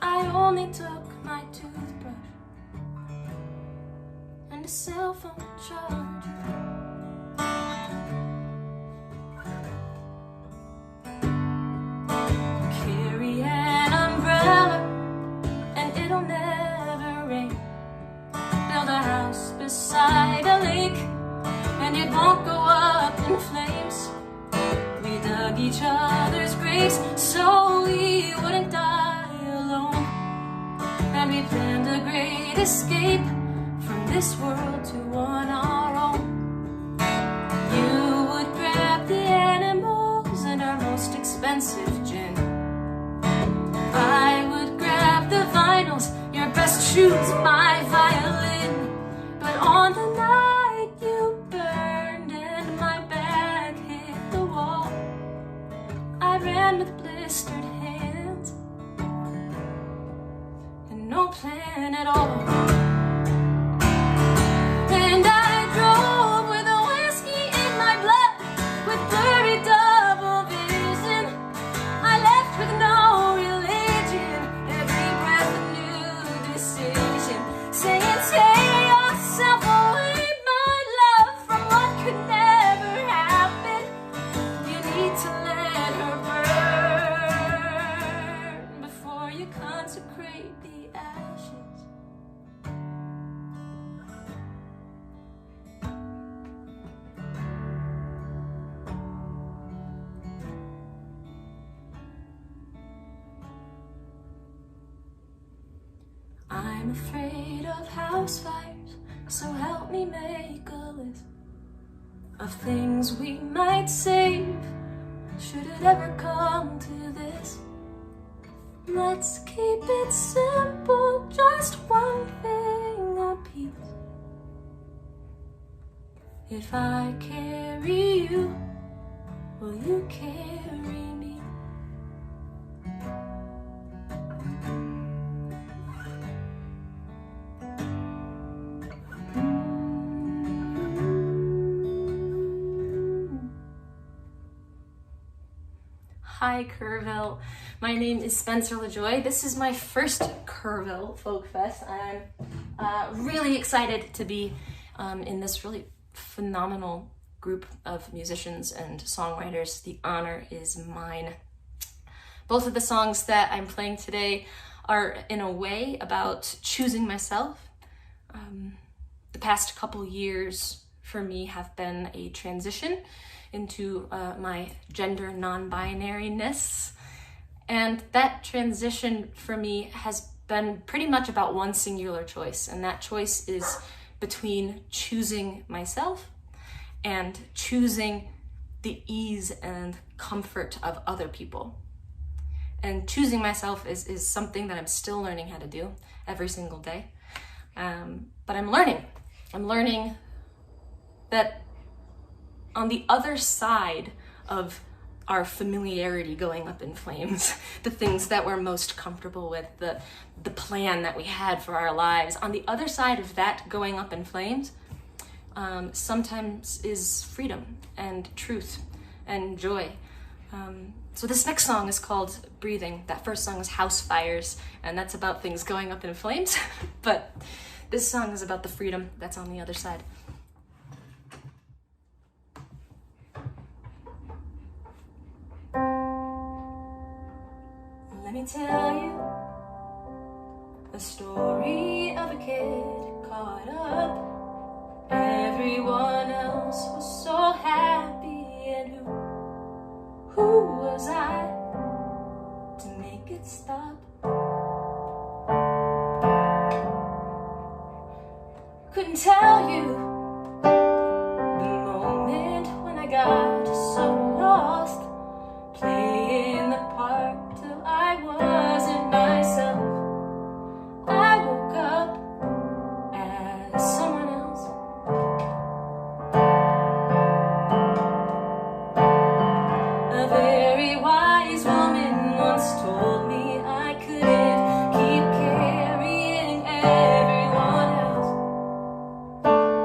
I only took my toothbrush and a cell phone charger. Carry an umbrella and it'll never rain. Build a house beside a lake and it won't go up in flames. We dug each other's graves so we wouldn't die alone, and we planned a great escape from this world to on our own. You would grab the animals and our most expensive gin. I would grab the vinyls, your best shoes, my violin. But on the night you burned and my back hit the wall, I ran with blistered hands and no plan at all. And I drove with a whiskey in my blood, with blurry double vision. I left with no religion, every breath a new decision, saying tear yourself away, my love, from what could never happen. You need to let her burn before you consecrate the ashes. I'm afraid of house fires, so help me make a list of things we might save, should it ever come to this. Let's keep it simple, just one thing a piece. If I carry you, will you carry me? Hi Kerrville, my name is Spencer LaJoye. This is my first Kerrville Folk Fest. I'm really excited to be in this really phenomenal group of musicians and songwriters. The honor is mine. Both of the songs that I'm playing today are in a way about choosing myself. The past couple years for me have been a transition into my gender non-binariness. And that transition for me has been pretty much about one singular choice, and that choice is between choosing myself and choosing the ease and comfort of other people. And choosing myself is something that I'm still learning how to do every single day. But I'm learning. I'm learning that on the other side of our familiarity going up in flames, the things that we're most comfortable with, the plan that we had for our lives, on the other side of that going up in flames, sometimes is freedom and truth and joy. So this next song is called Breathing. That first song was House Fires, and that's about things going up in flames. But this song is about the freedom that's on the other side. Let me tell you a story of a kid caught up. Everyone else was so happy, and who was I to make it stop? Couldn't tell you the moment when I got so lost, playing the part till I wasn't myself. I woke up as someone else. A very wise woman once told me I couldn't keep carrying everyone else,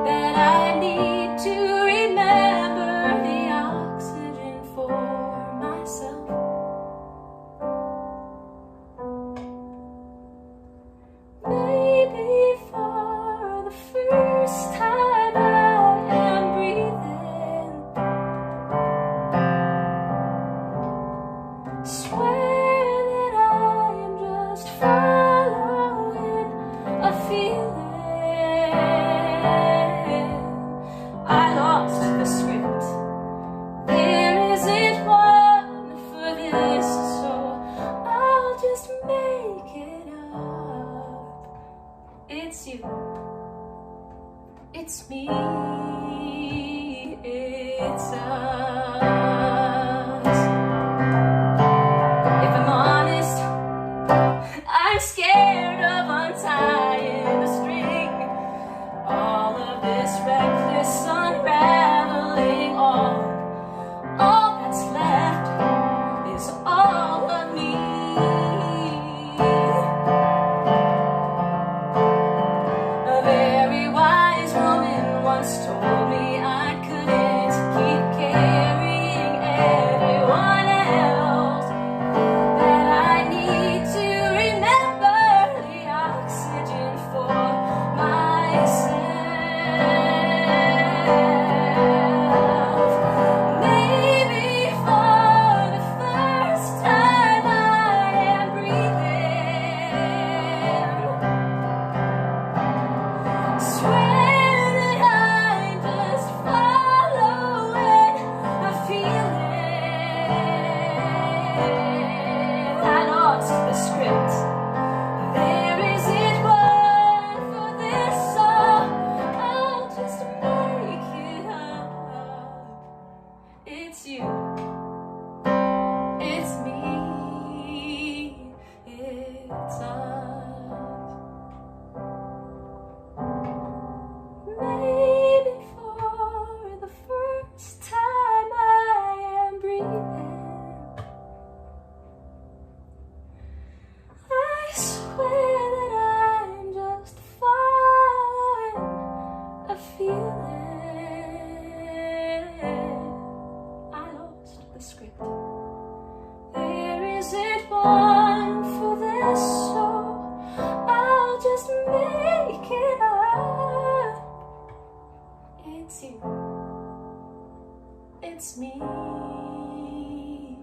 that I need to remember the oxygen for myself. Maybe for the first time I am breathing. Swear that I am just following a feeling. I lost the script. There isn't one for this, so I'll just make it up. It's you. It's me. It's us. If I'm honest, I'm scared of untying the string. All of this reckless unraveling, all that's left is all of me. A very wise woman once told me I couldn't keep carrying everyone else, that I need to remember the oxygen for myself. Maybe for the first time I am breathing. Swear that I'm just following a feeling. I lost the script. There isn't one for this, so I'll just make it up. It's you. It's me. It's us. Maybe for the first time I am breathing. I swear that I'm just following a feeling. I lost the script. There isn't one for this, so I'll just make it up. It's you. It's me.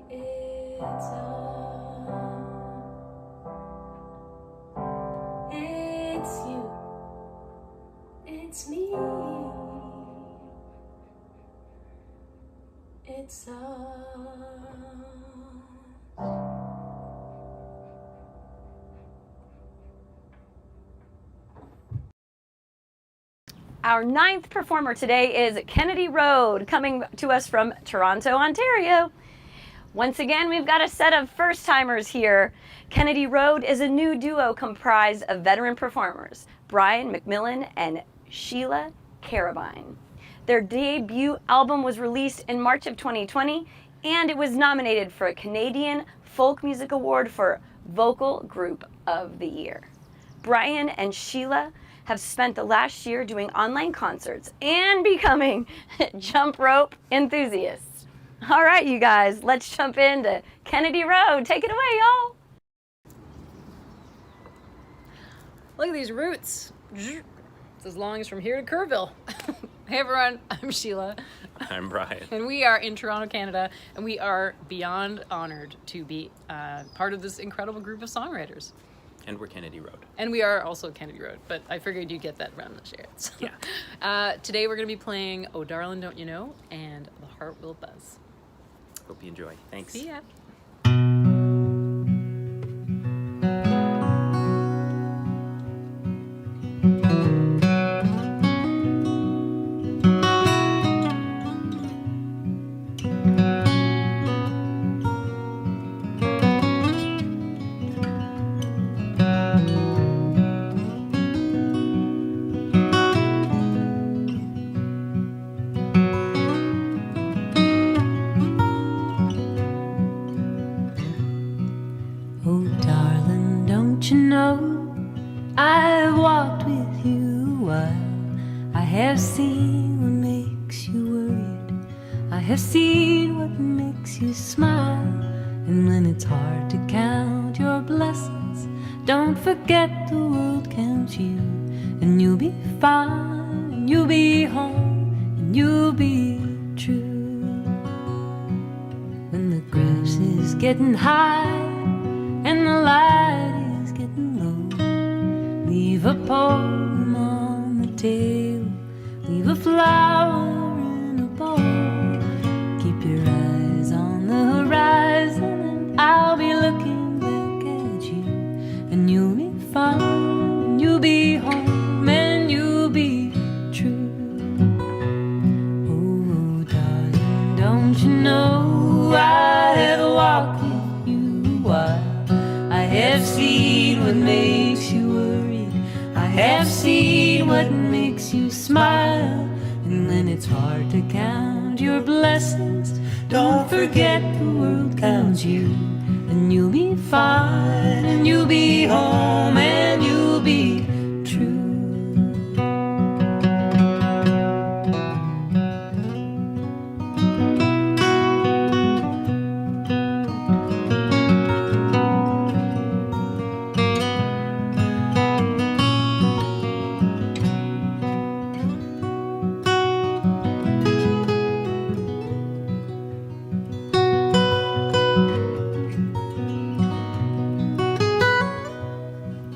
It's us. It's you. It's me. It's us. Our ninth performer today is Kennedy Road, coming to us from Toronto, Ontario. Once again, we've got a set of first-timers here. Kennedy Road is a new duo comprised of veteran performers, Brian McMillan and Sheila Carabine. Their debut album was released in March of 2020, and it was nominated for a Canadian Folk Music Award for Vocal Group of the Year. Brian and Sheila have spent the last year doing online concerts and becoming jump rope enthusiasts. All right, you guys, let's jump into Kennedy Road. Take it away, y'all. Look at these roots. It's as long as from here to Kerrville. Hey everyone, I'm Sheila. I'm Brian. And we are in Toronto, Canada, and we are beyond honored to be part of this incredible group of songwriters. And we're Kennedy Road. And we are also Kennedy Road, but I figured you'd get that around the shares. Yeah. Today we're going to be playing Oh Darlin' Don't You Know and The Heart Will Buzz. Hope you enjoy. Thanks. See ya. I've seen what makes you smile, and when it's hard to count your blessings, don't forget the world counts you, and you'll be fine, and you'll be home, and you'll be true. When the grass is getting high and the light is getting low, leave a poem on the table, leave a flower in a bowl. Keep your eyes on the horizon, and I'll be looking back at you, and you'll be fine, and you'll be home, and you'll be true. Oh, darling, don't you know I have walked with you a while. I have seen what makes you worried, I have seen what makes you smile, and when it's hard to count your blessings, don't forget the world counts you, and you'll be fine, and you'll be home, and you'll be true.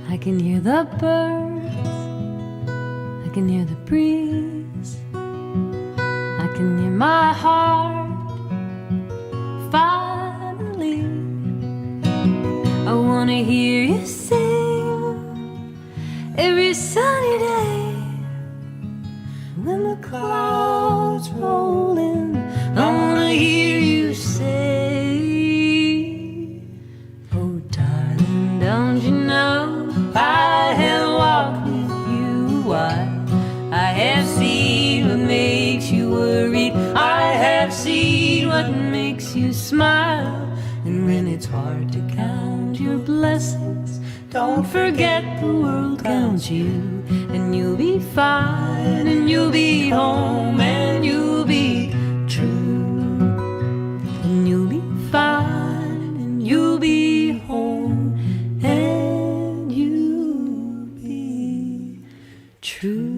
I can hear the birds, I can hear the breeze, I can hear my heart finally. I wanna hear you sing every sunny day. When the clouds roll in, I wanna hear you say, oh darling, don't you know I have walked with you a while. I have seen what makes you worried, I have seen what makes you smile, and when it's hard to count your blessings, don't forget the world counts you, and you'll be fine, and you'll be home, and you'll be true, and you'll be fine, and you'll be home, and you'll be true.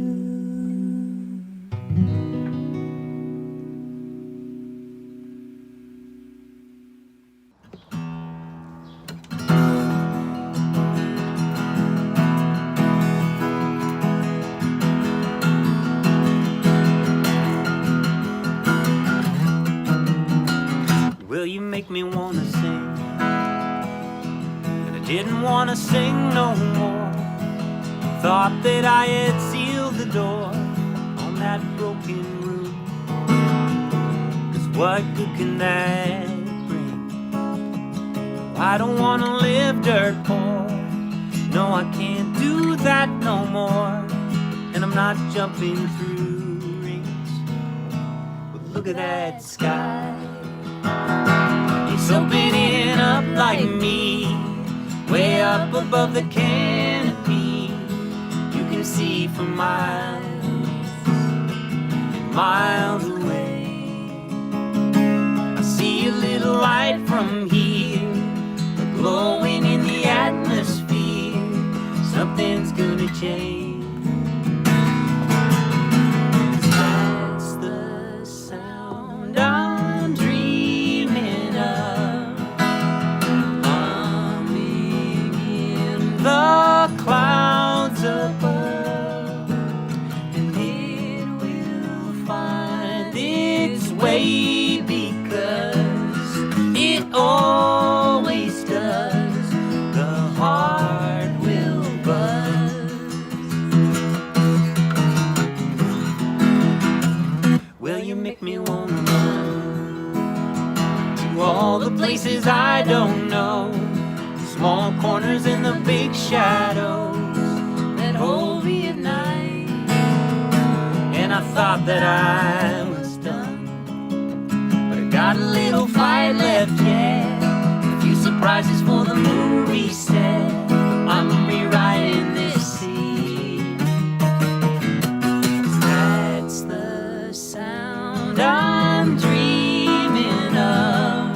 Well, you make me wanna sing, and I didn't wanna sing no more. Thought that I had sealed the door on that broken roof, 'cause what good can that bring? I don't wanna live dirt poor. No, I can't do that no more. And I'm not jumping through rings. But look at that sky. It's opening up like me, way up above the canopy. You can see for miles and miles away. I see a little light from here, glowing in the atmosphere. Something's gonna change. That's the sound I'm dreaming of, humming in the clouds above, and it will find its way because it always does. The heart will buzz. Well, you make me wanna run to all the places I don't know, small corners in the big shadows that hold me at night. And I thought that I was done, but I got a little fight left yet. A few surprises for the movie set. I'm rewriting this scene. That's the sound I'm dreaming of,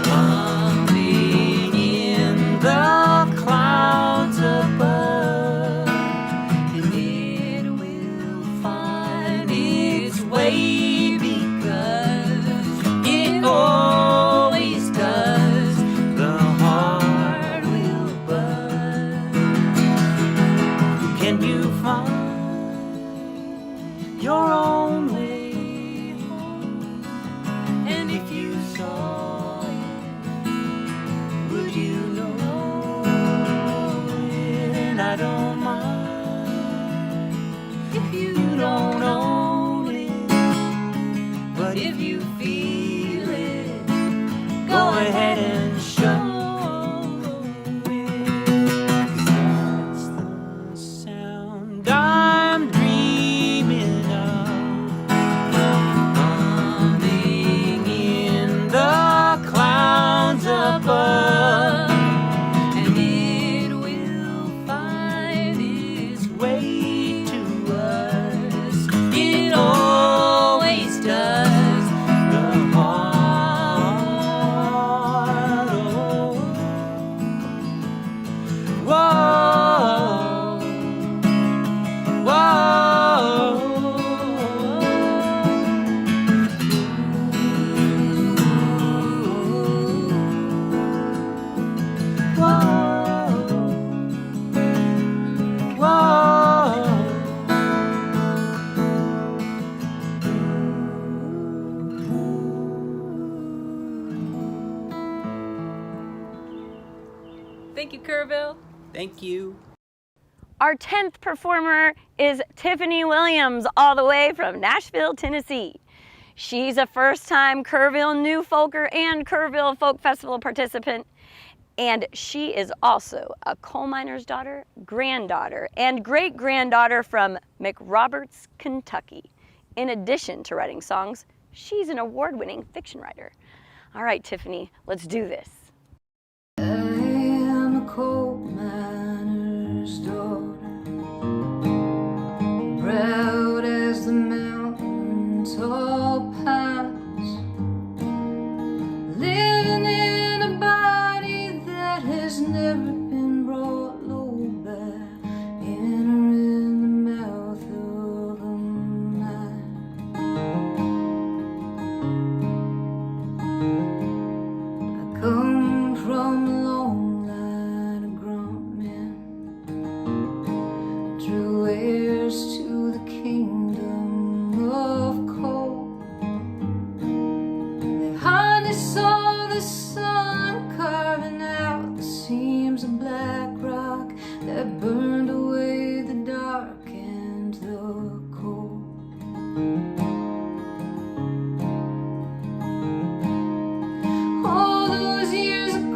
humming in the clouds above, and it will find its way because it always does. The heart will buzz. Can you find your own way home? And if you saw it, would you know it? And I don't mind if you don't own it, but if you feel it, go ahead and show it. 'Cause that's the sound I'm dreaming of, humming in the clouds above, and it will find its way to us. It always does. The heart, oh, whoa, Thank you, Kerrville. Thank you. Our 10th performer is Tiffany Williams, all the way from Nashville, Tennessee. She's a first-time Kerrville New Folker and Kerrville Folk Festival participant, and she is also a coal miner's daughter, granddaughter, and great-granddaughter from McRoberts, Kentucky. In addition to writing songs, she's an award-winning fiction writer. All right, Tiffany, let's do this. I am a coal miner's daughter, proud as the mountain tall pines, living in a body that has never been brought low by entering the mouth of a mine. I come from a long line of grunt men, true heirs to the kingdom of coal. They hardly saw the sun carving out the seams of black rock that burned away the dark and the cold. All those years of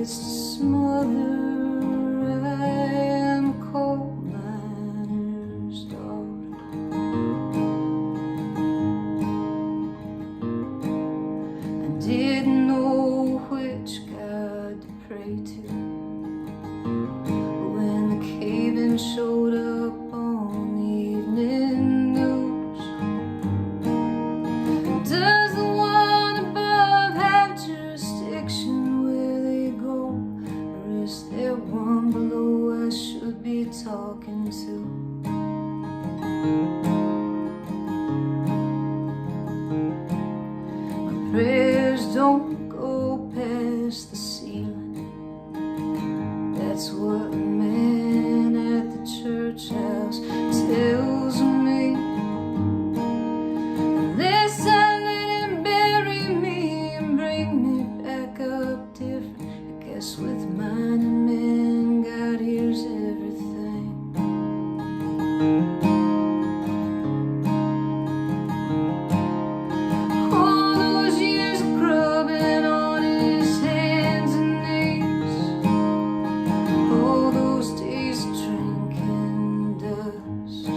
gets to smother. I am a coal miner's daughter. I didn't know which God to pray to when the cave-in showed up on the evening news. Does the one above have jurisdiction where they go, or is there one below I should be talking to? My prayers don't go past the ceiling. That's what the man at the church house tells me. Unless I let him bury me and bring me back up different. I guess with mine and man, God hears everything. All those years of grubbing on his hands and knees, all those days of drinking dust,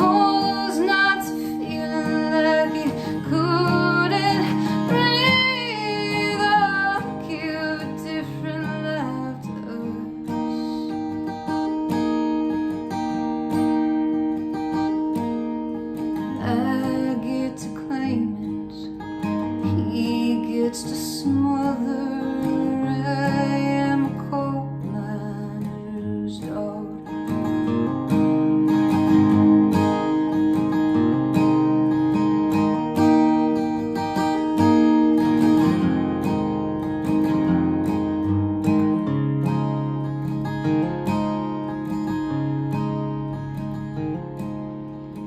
all those nights of feeling like he couldn't breathe. I'll give a different life to us. I get to claim it, he gets to smother. I am a coal miner's daughter.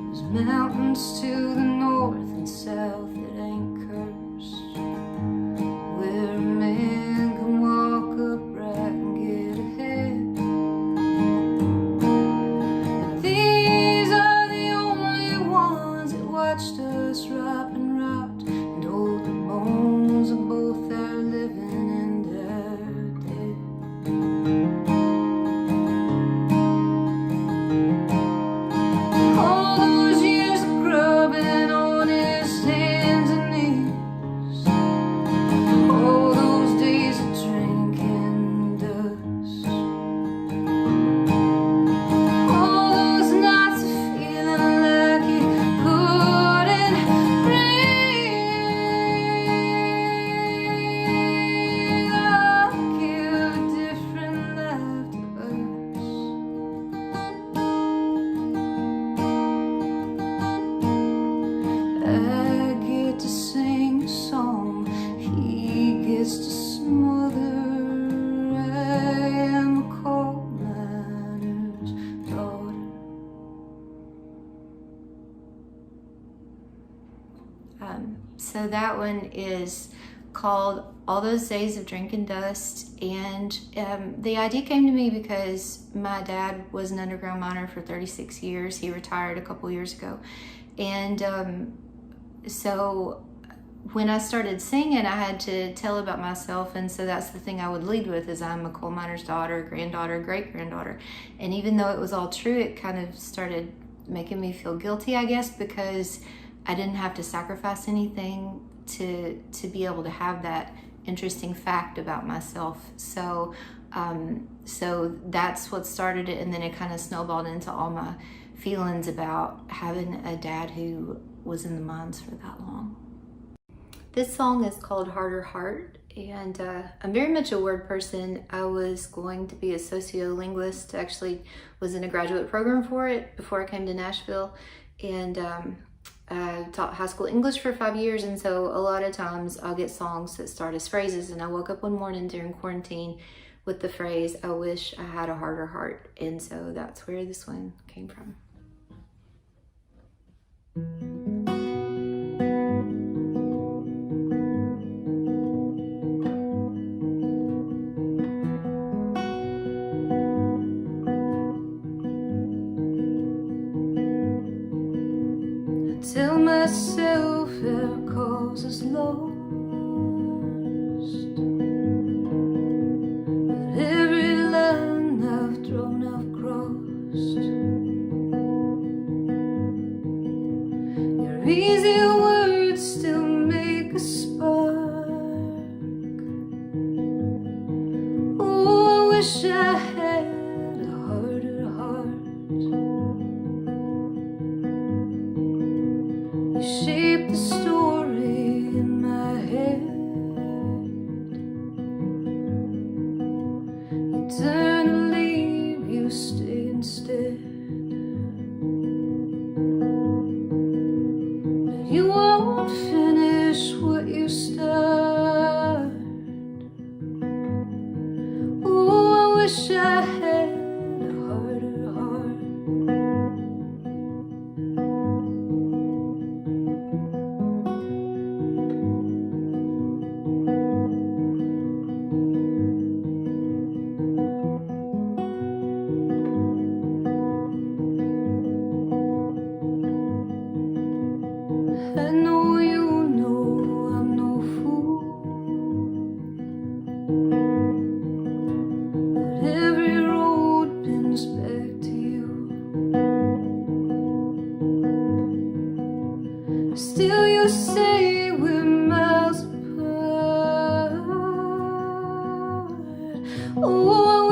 There's mountains to the north and south that ain't cursed, where a man can walk upright and get ahead. But these are the only ones that watched us rot and rot and hold the bones of both our living and our dead. All those years of grubbing on his hands and knees, all those days of drinking dust, all those nights of feeling like he couldn't breathe. I'll give a different life to us. I get to sing a song, he gets to smother. I am a coal miner's daughter. So that one is called All Those Days of Drinking Dust, and the idea came to me because my dad was an underground miner for 36 years. He retired a couple years ago, and so when I started singing, I had to tell about myself, and so that's the thing I would lead with, is I'm a coal miner's daughter, granddaughter, great-granddaughter. And even though it was all true, it kind of started making me feel guilty, I guess, because I didn't have to sacrifice anything to be able to have that interesting fact about myself. So so that's what started it, and then it kind of snowballed into all my feelings about having a dad who was in the mines for that long. This song is called Harder Heart, and I'm very much a word person. I was going to be a sociolinguist, actually was in a graduate program for it before I came to Nashville, and I taught high school English for 5 years, and so a lot of times I'll get songs that start as phrases, and I woke up one morning during quarantine with the phrase, I wish I had a harder heart, and so that's where this one came from. Tell myself there causes loss,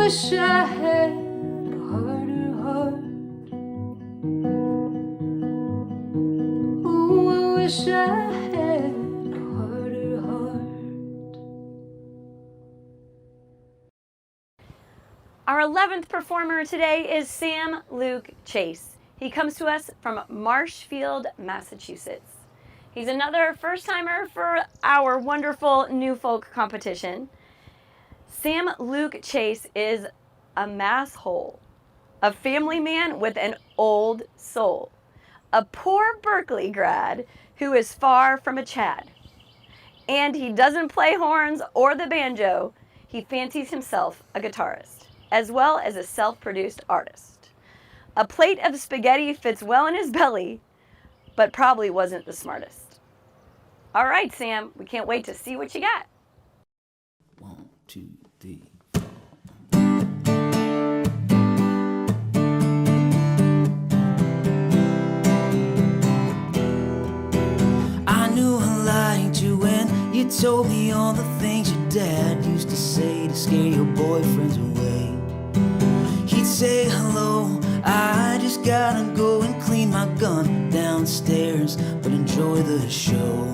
wish I had a harder heart. Ooh, I wish I had a harder heart. Our 11th performer today is Sam Luke Chase. He comes to us from Marshfield, Massachusetts. He's another first-timer for our wonderful New Folk competition. Sam Luke Chase is a mass hole, a family man with an old soul, a poor Berkeley grad who is far from a Chad. And he doesn't play horns or the banjo. He fancies himself a guitarist, as well as a self-produced artist. A plate of spaghetti fits well in his belly, but probably wasn't the smartest. All right, Sam, we can't wait to see what you got. 1, 2, 3. I knew I liked you when you told me all the things your dad used to say to scare your boyfriends away. He'd say hello, I just gotta go and clean my gun downstairs, but enjoy the show.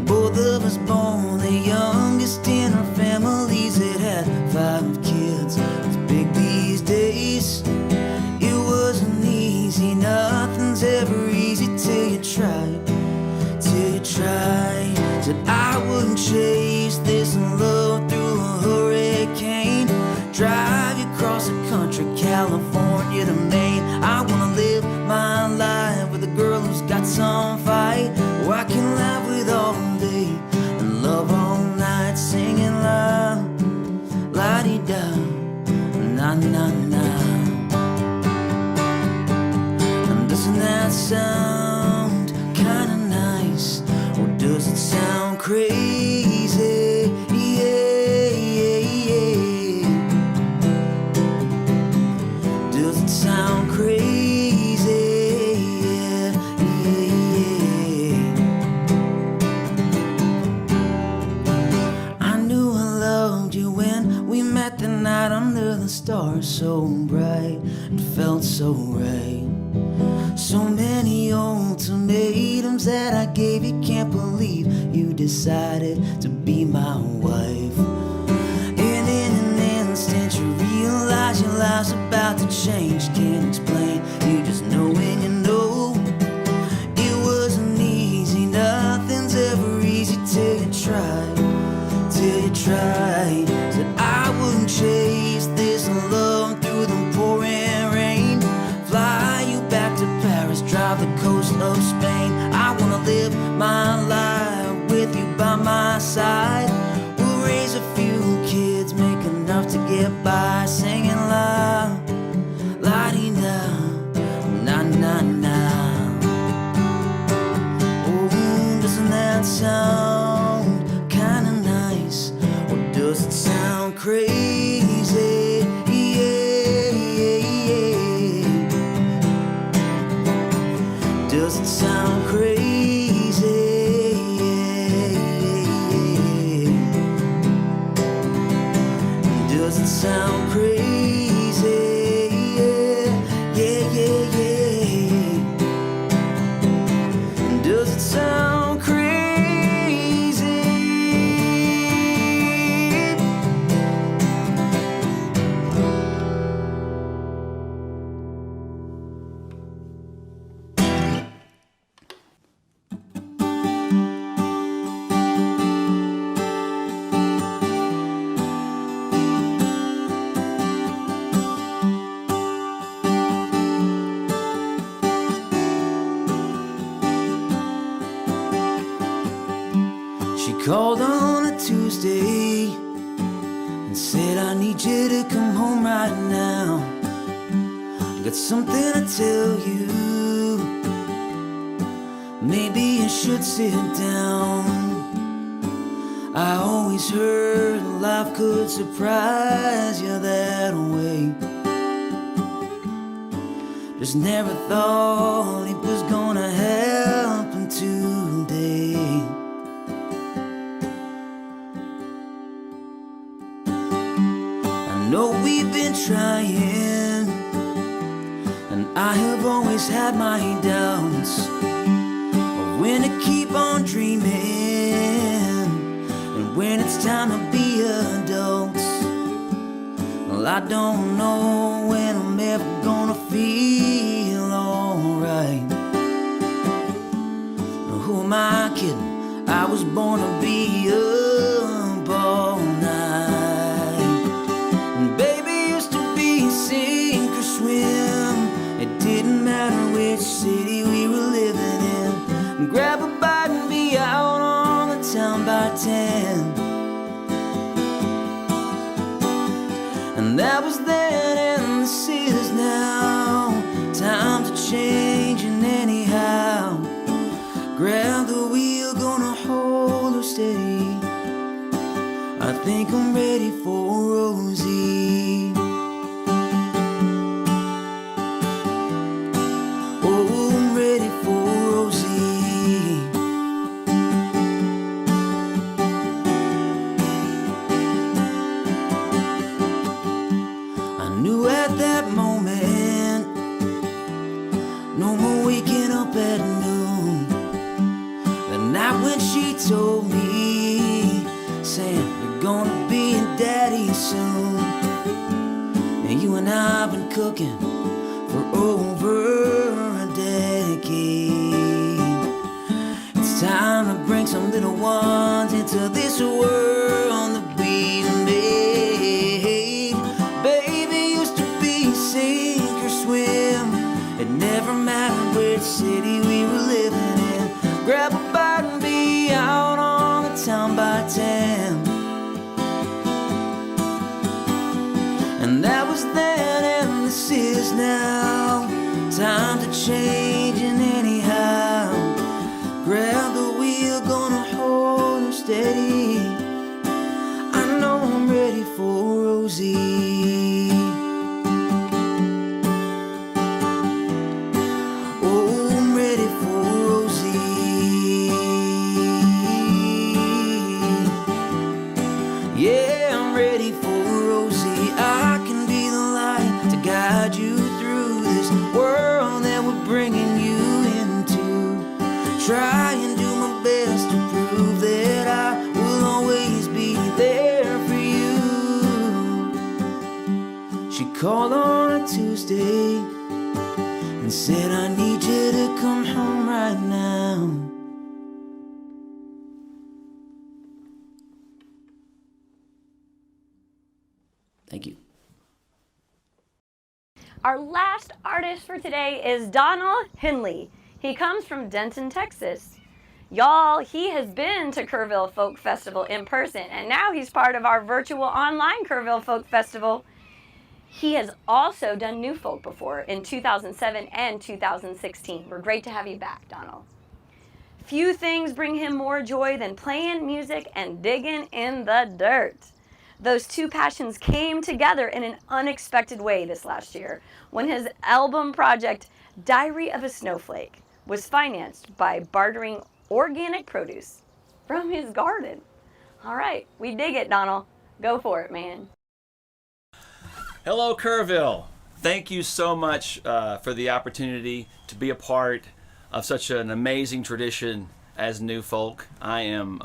Both of us born the youngest in our families that had 5 kids. It's big these days. It wasn't easy, nothing's ever easy till you try. Till you try. Said I wouldn't chase this love through a hurricane. Drive you across the country, California to Maine. I wanna live my life with a girl who's got some fight, where I can laugh with all day and love all night, singing la la di da, na na na. And doesn't that sound kinda nice, or does it sound crazy? Yeah, yeah, yeah. Does it sound crazy? Yeah, yeah, yeah. I knew I loved you when we met the night under the stars so bright. It felt so right. So many ultimatums that I gave you, can't believe you decided to be my wife. And in an instant you realize your life's about to change. Can't explain, you just know when you know. It wasn't easy, nothing's ever easy till you try. Till you try. Said I wouldn't chase this love through the pouring rain. Fly you back to Paris, drive the coast of Spain. I wanna live my life with you by my side. We'll raise a few kids, make enough to get by, singing la la di da, na na na. Oh, doesn't that sound kinda nice, or does it sound crazy? Yeah, yeah, yeah. Does it sound crazy? Yeah, yeah, yeah. Does it sound crazy? Yeah, yeah, yeah, yeah. Does it sound crazy? She called on a Tuesday and said, I need you to come home right now. I got something to tell you. Maybe you should sit down. I always heard life could surprise you that way. Just never thought it was gonna happen today. I know we've been trying, and I have always had my doubts of when to keep on dreaming and when it's time to be adults. Well, I don't know when I'm ever gonna feel alright. Who am I kidding? I was born to be up all night. And baby used to be sink or swim. It didn't matter which city we were living in. And grab a bite and be out on the town by 10. And that was then and this is now. Times are changing anyhow. Grab the wheel, gonna hold her steady. I think I'm ready for Rosie. Oh, I'm ready for Rosie. I knew at that moment, no more waking up at noon. The night when she told me, saying, you're gonna be a daddy soon. And you and I have been cooking for over a decade. It's time to bring some little ones into this world that we made. Baby used to be sink or swim. It never mattered which city we were living in. Grab a bite and be out on the town by 10. And that was then and this is now. Times are changing anyhow. Grab the wheel, gonna hold her steady. I know I'm ready for Rosie. Oh, I'm ready for Rosie. Yeah, I'm ready for Rosie. I can be the light to guide you through this world that we're bringing you into. Try and do my best to prove that I will always be there for you. She called on a Tuesday and said, I need you to come home right now. Thank you. Our last artist for today is Donal Henley. He comes from Denton, Texas. Y'all, he has been to Kerrville Folk Festival in person, and now he's part of our virtual online Kerrville Folk Festival. He has also done New Folk before in 2007 and 2016. We're great to have you back, Donal. Few things bring him more joy than playing music and digging in the dirt. Those two passions came together in an unexpected way this last year when his album project, Diary of a Snowflake, was financed by bartering organic produce from his garden. All right, we dig it, Donal. Go for it, man. Hello, Kerrville. Thank you so much for the opportunity to be a part of such an amazing tradition as New Folk. I am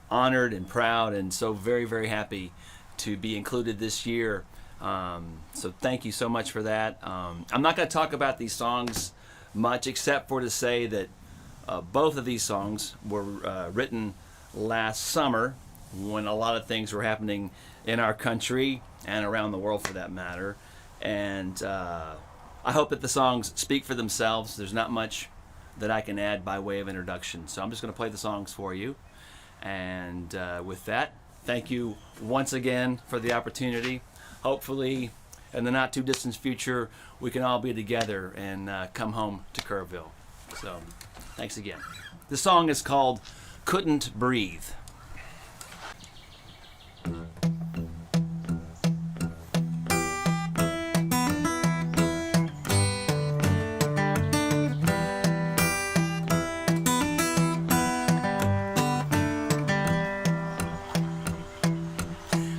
honored and proud and so very, very happy to be included this year. So thank you so much for that. I'm not going to talk about these songs much except for to say that both of these songs were written last summer when a lot of things were happening in our country and around the world for that matter. And I hope that the songs speak for themselves. There's not much that I can add by way of introduction. So I'm just going to play the songs for you. And with that, thank you once again for the opportunity. Hopefully, in the not too distant future, we can all be together and come home to Kerrville. So, thanks again. The song is called Couldn't Breathe.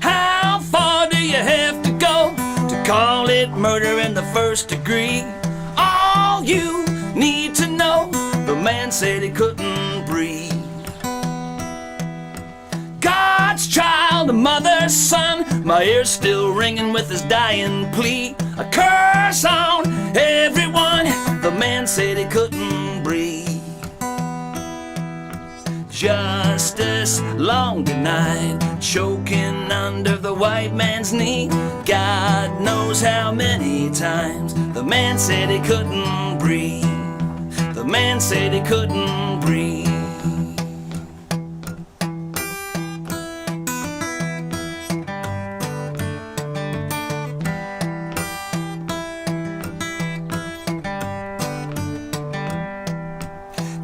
How far do you have to go it murder in the first degree. All you need to know, the man said he couldn't breathe. God's child, the mother's son, my ear's still ringing with his dying plea. A curse on everyone, the man said he couldn't breathe. Justice long denied, choking under the white man's knee. God knows how many times the man said he couldn't breathe. The man said he couldn't breathe.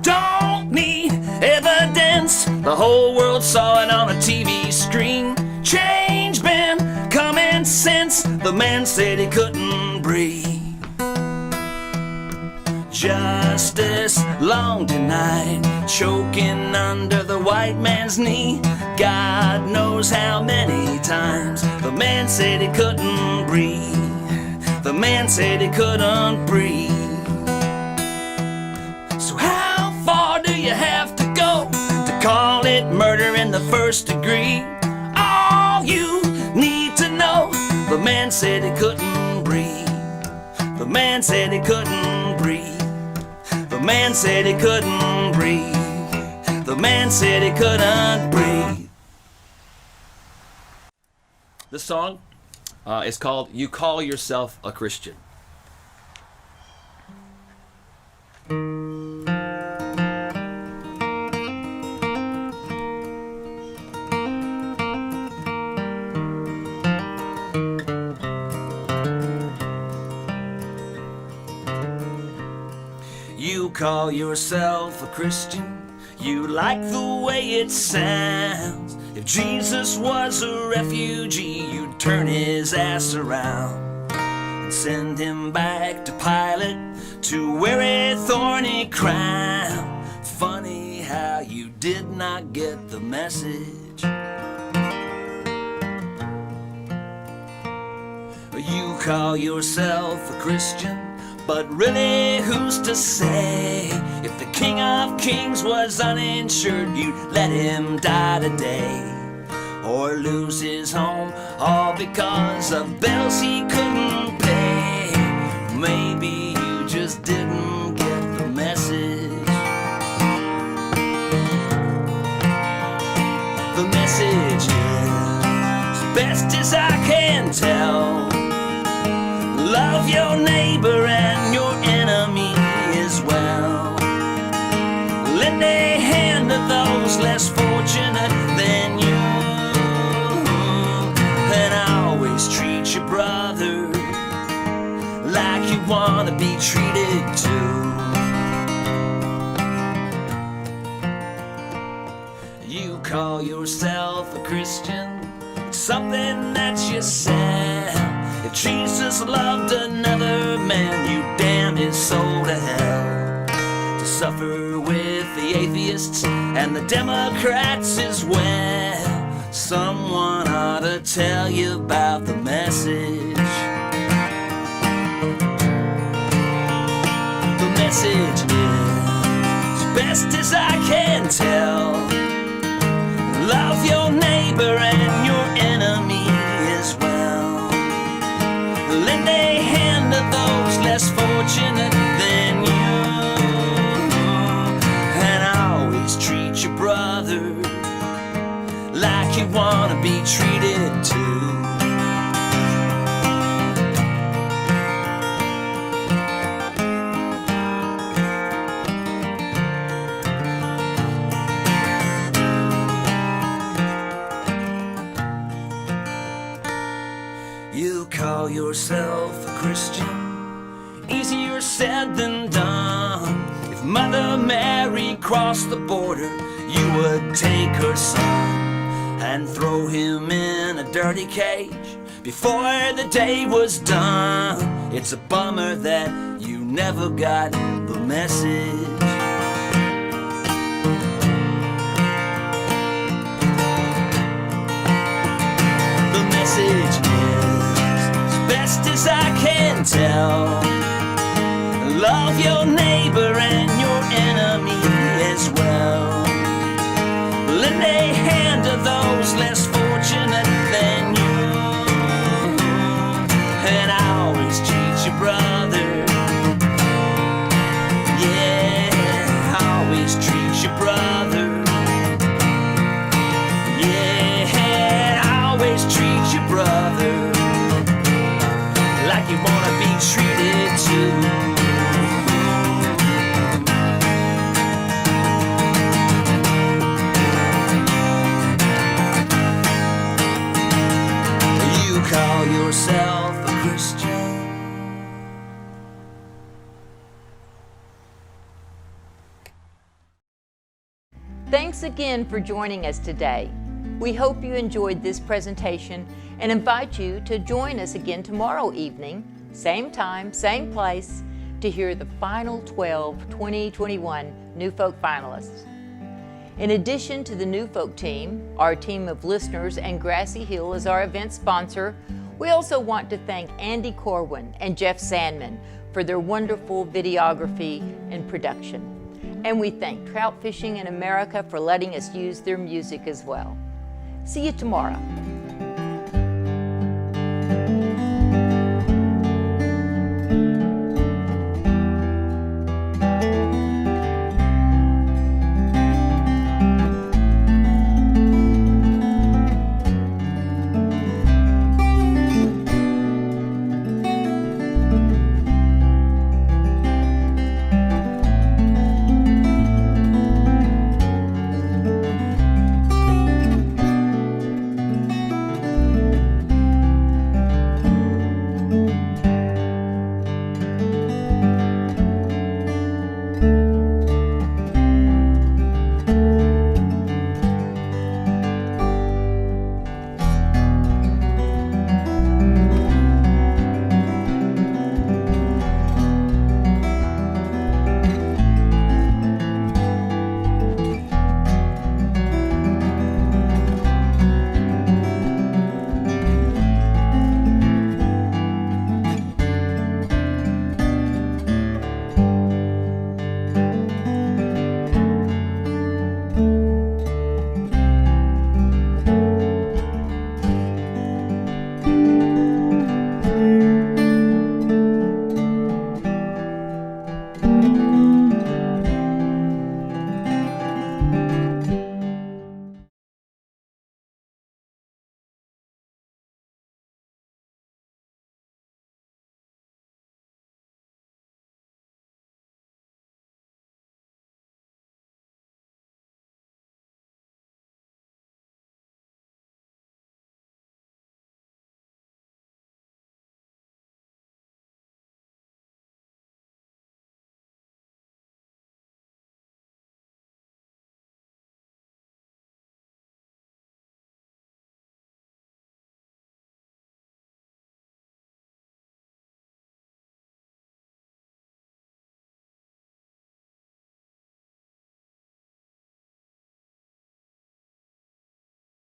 Don't need evidence, the whole world saw it on a TV screen. Change been coming since the man said he couldn't breathe. Justice long denied, choking under the white man's knee. God knows how many times the man said he couldn't breathe. The man said he couldn't breathe. So how far do you have to go to call it murder in the first degree? All you need to know, the man said he couldn't breathe. The man said he couldn't breathe. The man said he couldn't breathe. The man said he couldn't breathe. This song is called You Call Yourself a Christian. You call yourself a Christian, you like the way it sounds. If Jesus was a refugee, you'd turn his ass around and send him back to Pilate to wear a thorny crown. Funny how you did not get the message. You call yourself a Christian, but really, who's to say? If the King of Kings was uninsured, you'd let him die today, or lose his home, all because of bills he couldn't pay. Maybe you just didn't get the message. The message is, as best as I can tell, love your neighbor and your enemy as well. Lend a hand to those less fortunate than you, and always treat your brother like you want to be treated too. You call yourself a Christian, it's something that you said. If Jesus loved another man, you damn his soul to hell, to suffer with the atheists and the Democrats as well. Someone ought to tell you about the message. The message is, as best as I can tell, love your neighbor and your enemy as well. Lend a hand to those less fortunate than you, and always treat your brother like you want to be treated too. You call yourself a Christian, easier said than done. If Mother Mary crossed the border, you would take her son and throw him in a dirty cage before the day was done. It's a bummer that you never got the message. The message is, as best as I can and tell. Love your neighbor and your enemy as well. Lend a hand to those less fortunate than you. And I always treat you brother. Yeah, I always treat you brother. Yeah, I always treat you brother like you wanna be treated too. Call yourself a Christian. Thanks again for joining us today. We hope you enjoyed this presentation and invite you to join us again tomorrow evening, same time, same place, to hear the final 12 2021 New Folk finalists. In addition to the New Folk team, our team of listeners, and Grassy Hill as our event sponsor, we also want to thank Andy Corwin and Jeff Sandman for their wonderful videography and production. And we thank Trout Fishing in America for letting us use their music as well. See you tomorrow.